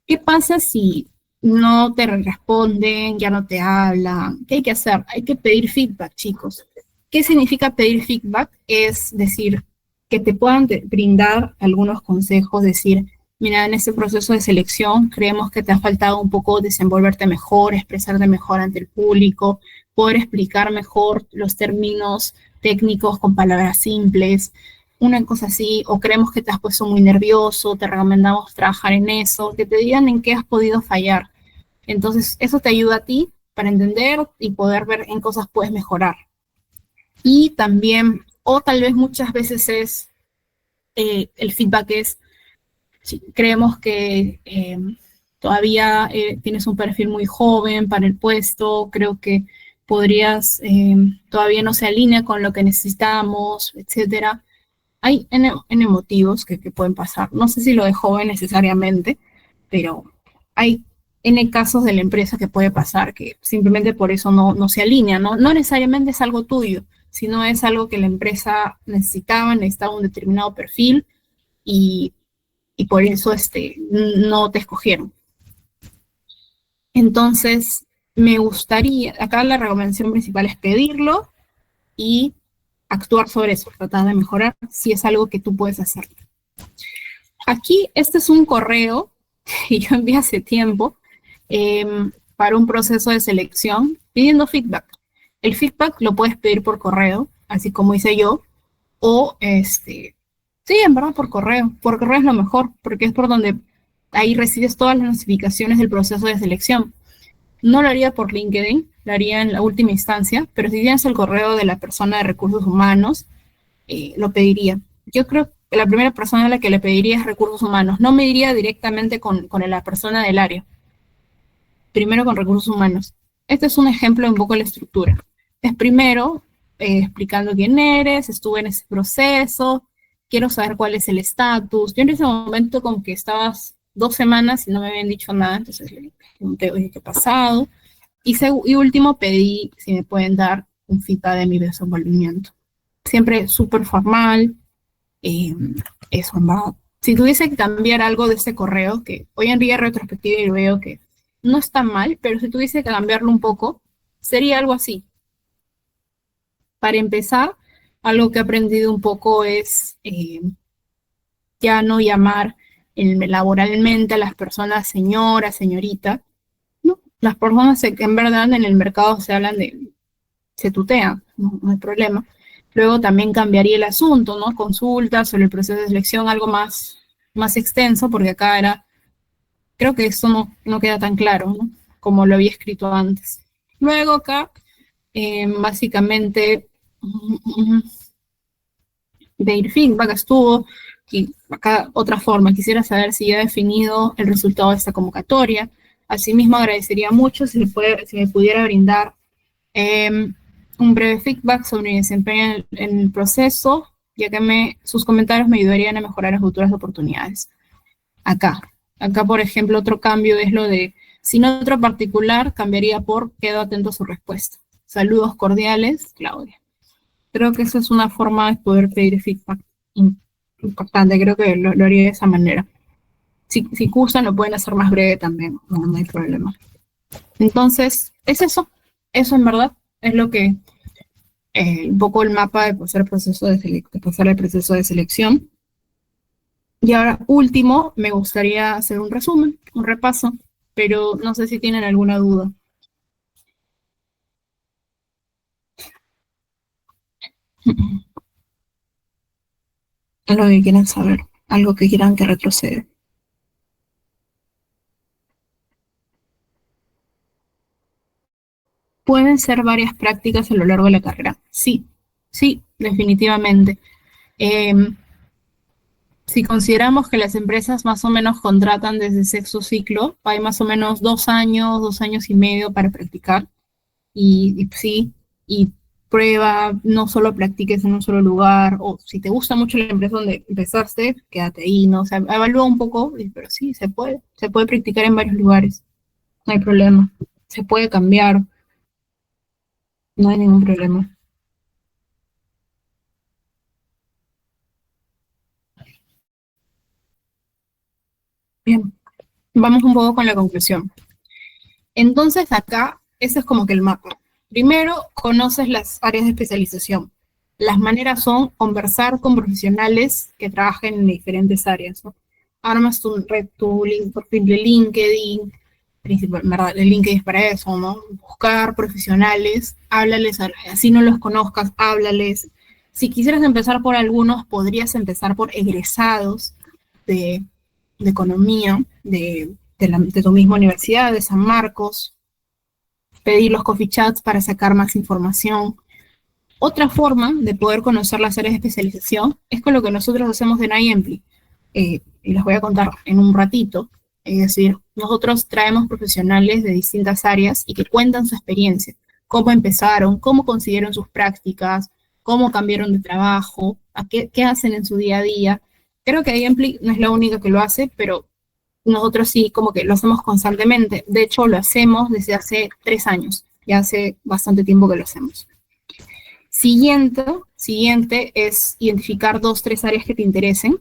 ¿Qué pasa si no te responden, ya no te hablan? ¿Qué hay que hacer? Hay que pedir feedback, chicos. ¿Qué significa pedir feedback? Es decir, que te puedan brindar algunos consejos, decir, mira, en este proceso de selección creemos que te ha faltado un poco desenvolverte mejor, expresarte mejor ante el público, poder explicar mejor los términos técnicos con palabras simples, una cosa así, o creemos que te has puesto muy nervioso, te recomendamos trabajar en eso, que te digan en qué has podido fallar. Entonces, eso te ayuda a ti para entender y poder ver en cosas puedes mejorar. Y también, o tal vez muchas veces el feedback es, si creemos que todavía tienes un perfil muy joven para el puesto, creo que todavía no se alinea con lo que necesitamos, etcétera. Hay N motivos que pueden pasar. No sé si lo de joven necesariamente, pero hay N casos de la empresa que puede pasar que simplemente por eso no se alinea, ¿no? No necesariamente es algo tuyo, sino es algo que la empresa necesitaba un determinado perfil y, y por eso no te escogieron. Entonces, me gustaría, acá la recomendación principal es pedirlo y actuar sobre eso, tratar de mejorar si es algo que tú puedes hacer. Aquí, este es un correo que yo envié hace tiempo para un proceso de selección pidiendo feedback. El feedback lo puedes pedir por correo, así como hice yo, o sí, en verdad por correo. Por correo es lo mejor, porque es por donde ahí recibes todas las notificaciones del proceso de selección. No lo haría por LinkedIn, lo haría en la última instancia, pero si tienes el correo de la persona de recursos humanos, lo pediría. Yo creo que la primera persona a la que le pediría es recursos humanos. No me iría directamente con la persona del área. Primero con recursos humanos. Este es un ejemplo de un poco de la estructura. Es primero explicando quién eres, estuve en ese proceso, quiero saber cuál es el estatus. Yo en ese momento como que estabas 2 semanas y no me habían dicho nada, entonces le pregunté, oye, ¿qué ha pasado? Y último pedí si me pueden dar un feedback de mi desenvolvimiento. Siempre súper formal, eso, ¿no? Si tuviese que cambiar algo de este correo, que hoy en día retrospectiva y veo que no está mal, pero si tuviese que cambiarlo un poco, sería algo así. Para empezar, algo que he aprendido un poco es ya no llamar laboralmente a las personas señora, señorita, ¿no? Las personas que en verdad en el mercado se tutean, no hay problema. Luego también cambiaría el asunto, ¿no? Consultas sobre el proceso de selección, algo más extenso, porque acá creo que eso no queda tan claro, ¿no? Como lo había escrito antes. Luego acá, básicamente, pedir feedback estuvo, y acá otra forma, quisiera saber si ya he definido el resultado de esta convocatoria. Asimismo, agradecería mucho si me pudiera brindar un breve feedback sobre mi desempeño en el proceso, ya que sus comentarios me ayudarían a mejorar en futuras oportunidades. Acá, por ejemplo, otro cambio es lo de, sin otro particular, cambiaría por quedo atento a su respuesta. Saludos cordiales, Claudia. Creo que esa es una forma de poder pedir feedback importante, creo que lo haría de esa manera. Si gustan, lo pueden hacer más breve también, no hay problema. Entonces, es eso. Eso en verdad es lo que, un poco el mapa de pasar el proceso de selección. Y ahora, último, me gustaría hacer un resumen, un repaso, pero no sé si tienen alguna duda. Algo que quieran saber, algo que quieran que retroceda. ¿Pueden ser varias prácticas a lo largo de la carrera? Sí, sí, definitivamente. Eh, si consideramos que las empresas más o menos contratan desde sexto ciclo, hay más o menos 2 años y medio para practicar. Y sí, y prueba, no solo practiques en un solo lugar, o si te gusta mucho la empresa donde empezaste, quédate ahí, ¿no? O sea, evalúa un poco, pero sí, se puede practicar en varios lugares, no hay problema. Se puede cambiar, no hay ningún problema. Bien, vamos un poco con la conclusión. Entonces acá, ese es como que el mapa. Primero, conoces las áreas de especialización. Las maneras son conversar con profesionales que trabajen en diferentes áreas, ¿no? Armas tu perfil de LinkedIn, ¿verdad? El LinkedIn es para eso, ¿no? Buscar profesionales, háblales, así no los conozcas, háblales. Si quisieras empezar por algunos, podrías empezar por egresados de, de economía, de tu misma universidad, de San Marcos, pedir los coffee chats para sacar más información. Otra forma de poder conocer las áreas de especialización es con lo que nosotros hacemos en iEmpli. Y les voy a contar en un ratito. Es decir, nosotros traemos profesionales de distintas áreas y que cuentan su experiencia, cómo empezaron, cómo consiguieron sus prácticas, cómo cambiaron de trabajo, qué hacen en su día a día. Creo que iEmpli no es la única que lo hace, pero nosotros sí como que lo hacemos constantemente. De hecho, lo hacemos desde hace 3 años. Ya hace bastante tiempo que lo hacemos. Siguiente es identificar 2, 3 áreas que te interesen,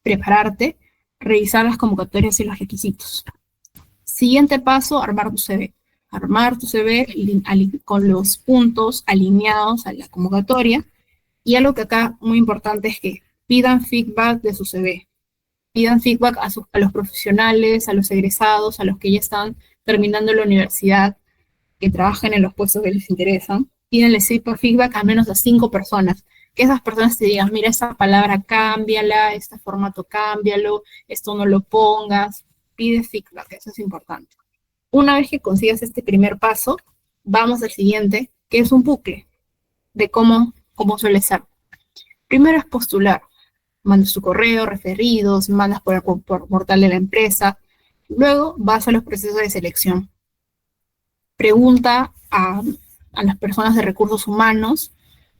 prepararte, revisar las convocatorias y los requisitos. Siguiente paso, armar tu CV. Armar tu CV con los puntos alineados a la convocatoria. Y algo que acá muy importante es que pidan feedback de su CV. Pidan feedback a los profesionales, a los egresados, a los que ya están terminando la universidad, que trabajen en los puestos que les interesan. Pídenle feedback a menos a 5 personas. Que esas personas te digan, mira, esta palabra cámbiala, este formato cámbialo, esto no lo pongas. Pide feedback, eso es importante. Una vez que consigas este primer paso, vamos al siguiente, que es un bucle de cómo suele ser. Primero es postular. Mandas tu correo, referidos, mandas por portal de la empresa. Luego vas a los procesos de selección. Pregunta a las personas de recursos humanos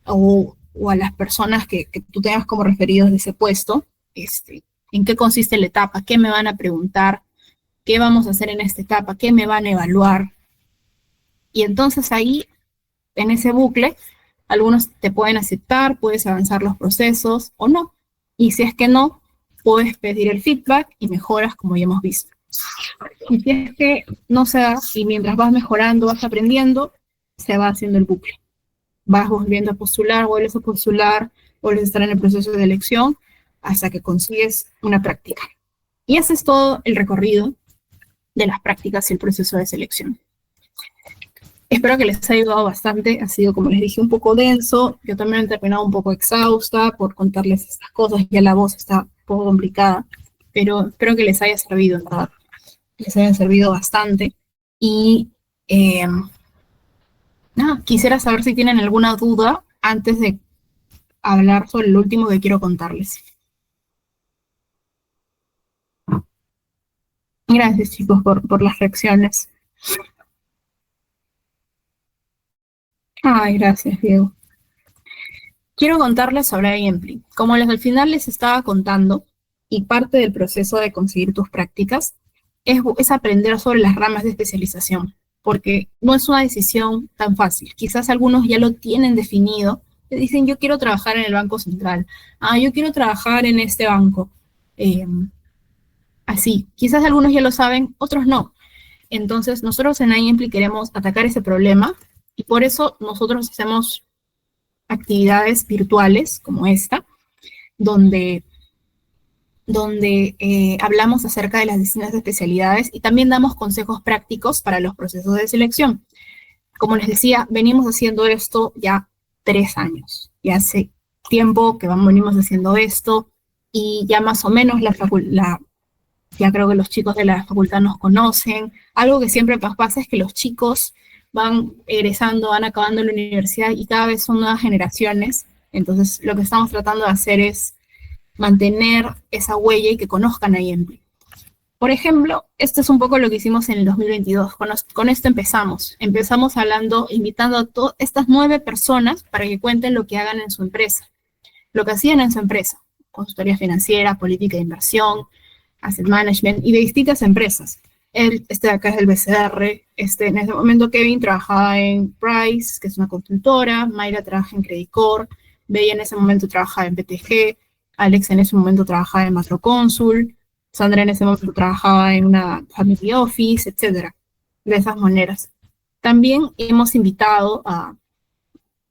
o a las personas que tú tengas como referidos de ese puesto, en qué consiste la etapa, qué me van a preguntar, qué vamos a hacer en esta etapa, qué me van a evaluar. Y entonces ahí, en ese bucle, algunos te pueden aceptar, puedes avanzar los procesos o no. Y si es que no, puedes pedir el feedback y mejoras como ya hemos visto. Y si es que no se da, y mientras vas mejorando, vas aprendiendo, se va haciendo el bucle. Vas volviendo a postular, vuelves a estar en el proceso de elección hasta que consigues una práctica. Y ese es todo el recorrido de las prácticas y el proceso de selección. Espero que les haya ayudado bastante. Ha sido, como les dije, un poco denso. Yo también he terminado un poco exhausta por contarles estas cosas. Ya la voz está un poco complicada, pero espero que les haya servido, en verdad. Les haya servido bastante. Y quisiera saber si tienen alguna duda antes de hablar sobre lo último que quiero contarles. Gracias, chicos, por las reacciones. Ay, gracias, Diego. Quiero contarles sobre iEmpli. Como al final les estaba contando, y parte del proceso de conseguir tus prácticas, es aprender sobre las ramas de especialización, porque no es una decisión tan fácil. Quizás algunos ya lo tienen definido, te dicen yo quiero trabajar en el Banco Central, yo quiero trabajar en este banco. Así, quizás algunos ya lo saben, otros no. Entonces, nosotros en iEmpli queremos atacar ese problema y por eso nosotros hacemos actividades virtuales como esta, donde hablamos acerca de las distintas especialidades y también damos consejos prácticos para los procesos de selección. Como les decía, venimos haciendo esto ya 3 años. Ya hace tiempo que venimos haciendo esto y ya más o menos ya creo que los chicos de la facultad nos conocen. Algo que siempre pasa es que los chicos van egresando, van acabando la universidad y cada vez son nuevas generaciones. Entonces, lo que estamos tratando de hacer es mantener esa huella y que conozcan a iEmpli. Por ejemplo, esto es un poco lo que hicimos en el 2022. Con esto empezamos. Empezamos hablando, invitando a todas estas 9 personas para que cuenten lo que hagan en su empresa. Lo que hacían en su empresa. Consultoría financiera, política de inversión, asset management y de distintas empresas. Este de acá es del BCR. En ese momento Kevin trabajaba en Price, que es una consultora. Mayra trabaja en Credit Corp. Bella en ese momento trabajaba en BTG. Alex en ese momento trabajaba en Macroconsul, Sandra en ese momento trabajaba en una family office, etc. De esas maneras. También hemos invitado a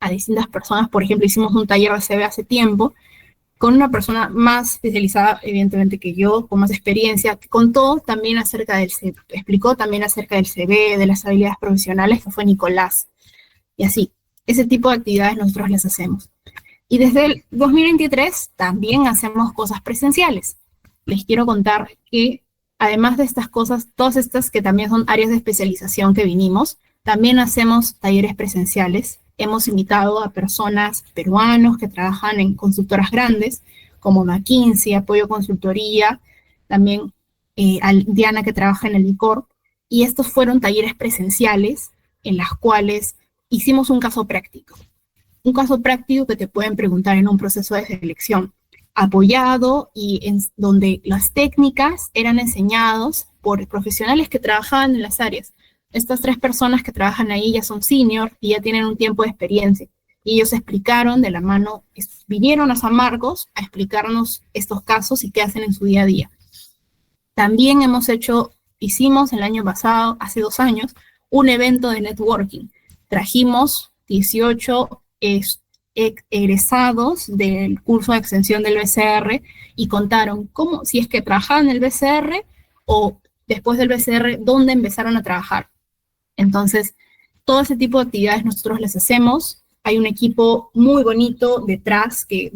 distintas personas, por ejemplo, hicimos un taller de CB hace tiempo, con una persona más especializada, evidentemente, que yo, con más experiencia, que contó también acerca del CB, explicó también acerca del CB, de las habilidades profesionales, que fue Nicolás. Y así, ese tipo de actividades nosotros las hacemos. Y desde el 2023 también hacemos cosas presenciales. Les quiero contar que además de estas cosas, todas estas que también son áreas de especialización que vinimos, también hacemos talleres presenciales. Hemos invitado a personas peruanos que trabajan en consultoras grandes, como McKinsey, Apoyo Consultoría, también a Diana que trabaja en el ICOR, y estos fueron talleres presenciales en las cuales hicimos un caso práctico. Un caso práctico que te pueden preguntar en un proceso de selección, apoyado y donde las técnicas eran enseñados por profesionales que trabajaban en las áreas. Estas 3 personas que trabajan ahí ya son senior y ya tienen un tiempo de experiencia. Y ellos explicaron de la mano, vinieron a San Marcos a explicarnos estos casos y qué hacen en su día a día. También hicimos el año pasado, hace 2 años, un evento de networking. Trajimos 18 egresados del curso de extensión del BCR y contaron cómo, si es que trabajaban en el BCR o después del BCR, dónde empezaron a trabajar. Entonces, todo ese tipo de actividades nosotros las hacemos. Hay un equipo muy bonito detrás que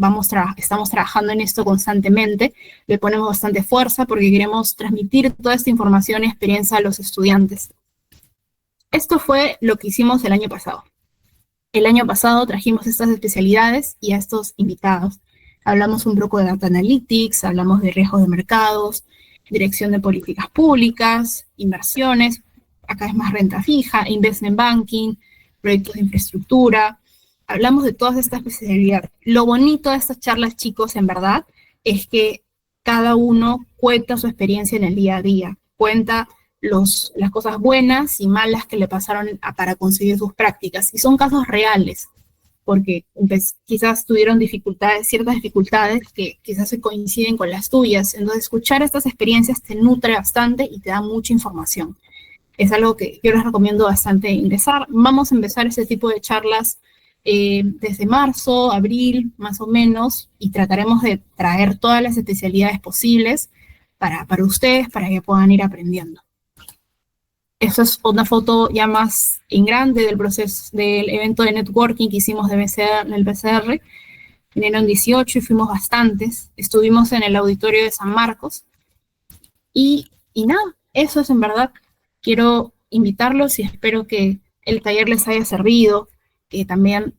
estamos trabajando en esto constantemente. Le ponemos bastante fuerza porque queremos transmitir toda esta información y experiencia a los estudiantes. Esto fue lo que hicimos el año pasado. El año pasado trajimos estas especialidades y a estos invitados. Hablamos un poco de Data Analytics, hablamos de riesgos de mercados, dirección de políticas públicas, inversiones, acá es más renta fija, investment banking, proyectos de infraestructura. Hablamos de todas estas especialidades. Lo bonito de estas charlas, chicos, en verdad, es que cada uno cuenta su experiencia en el día a día, cuenta las cosas buenas y malas que le pasaron para conseguir sus prácticas. Y son casos reales, porque quizás tuvieron ciertas dificultades que quizás se coinciden con las tuyas. Entonces, escuchar estas experiencias te nutre bastante y te da mucha información. Es algo que yo les recomiendo bastante ingresar. Vamos a empezar este tipo de charlas desde marzo, abril, más o menos, y trataremos de traer todas las especialidades posibles para ustedes, para que puedan ir aprendiendo. Esa es una foto ya más en grande del proceso, del evento de networking que hicimos del BCR. Vinieron 18 y fuimos bastantes. Estuvimos en el auditorio de San Marcos. Y nada, eso es en verdad. Quiero invitarlos y espero que el taller les haya servido, que también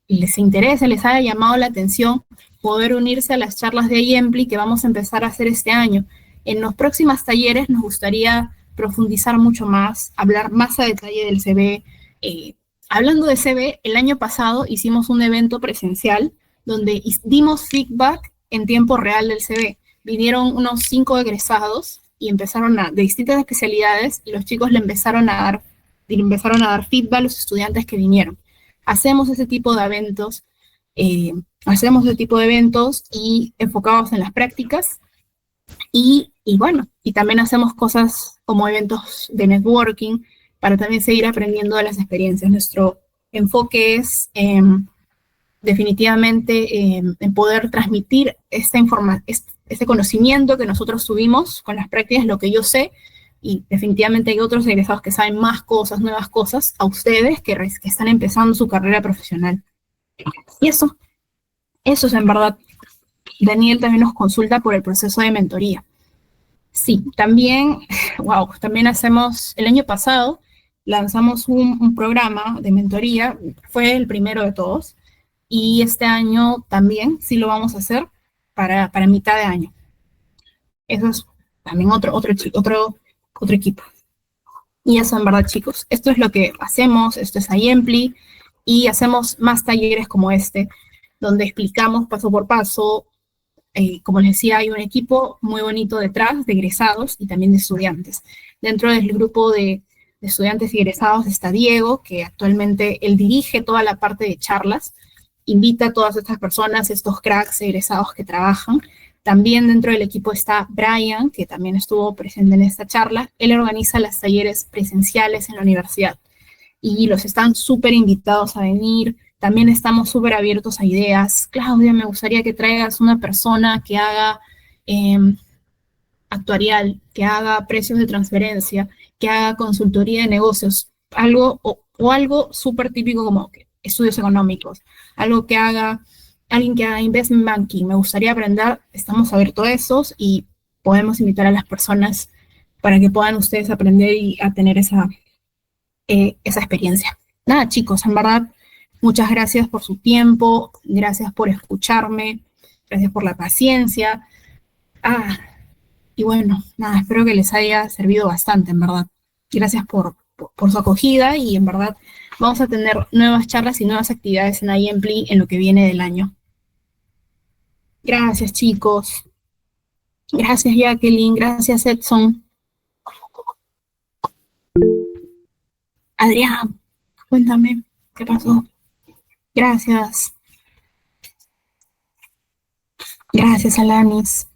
les interese, les haya llamado la atención poder unirse a las charlas de iEmpli que vamos a empezar a hacer este año. En los próximos talleres nos gustaría profundizar mucho más, hablar más a detalle del CB. Hablando de CB, el año pasado hicimos un evento presencial donde dimos feedback en tiempo real del CB. Vinieron unos 5 egresados y empezaron de distintas especialidades, y los chicos le empezaron a dar feedback a los estudiantes que vinieron. Hacemos ese tipo de eventos hacemos ese tipo de eventos y enfocados en las prácticas. Y bueno, y también hacemos cosas como eventos de networking para también seguir aprendiendo de las experiencias. Nuestro enfoque es definitivamente en poder transmitir este conocimiento que nosotros tuvimos con las prácticas, lo que yo sé, y definitivamente hay otros egresados que saben más cosas, nuevas cosas, a ustedes que están empezando su carrera profesional. Y eso es en verdad. Daniel también nos consulta por el proceso de mentoría. Sí, también, wow, también hacemos, el año pasado lanzamos un programa de mentoría, fue el primero de todos, y este año también sí lo vamos a hacer para mitad de año. Eso es también otro equipo. Y eso en verdad, chicos, esto es lo que hacemos, esto es IEMPLI, y hacemos más talleres como este, donde explicamos paso por paso. Como les decía, hay un equipo muy bonito detrás de egresados y también de estudiantes. Dentro del grupo de estudiantes y egresados está Diego, que actualmente él dirige toda la parte de charlas, invita a todas estas personas, estos cracks egresados que trabajan. También dentro del equipo está Brian, que también estuvo presente en esta charla. Él organiza los talleres presenciales en la universidad y los están súper invitados a venir. También estamos súper abiertos a ideas. Claudia, me gustaría que traigas una persona que haga actuarial, que haga precios de transferencia, que haga consultoría de negocios, algo o algo súper típico como estudios económicos, algo que haga alguien que haga investment banking. Me gustaría aprender, estamos abiertos a esos y podemos invitar a las personas para que puedan ustedes aprender y a tener esa experiencia. Nada, chicos, en verdad, muchas gracias por su tiempo, gracias por escucharme, gracias por la paciencia. Y bueno, nada, espero que les haya servido bastante, en verdad. Gracias por su acogida y en verdad vamos a tener nuevas charlas y nuevas actividades en IEMPLI en lo que viene del año. Gracias, chicos. Gracias, Jacqueline. Gracias, Edson. Adrián, cuéntame, ¿qué pasó? Gracias. Gracias, Alanis.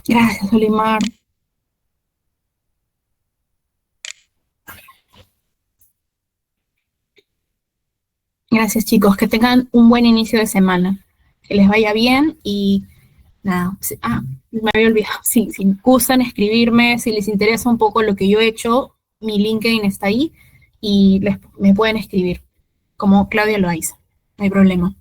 Gracias, Olimar. Gracias, chicos. Que tengan un buen inicio de semana. Que les vaya bien y nada. Me había olvidado. Sí, si gustan escribirme, si les interesa un poco lo que yo he hecho, mi LinkedIn está ahí y me pueden escribir, como Claudia lo hizo. No hay problema.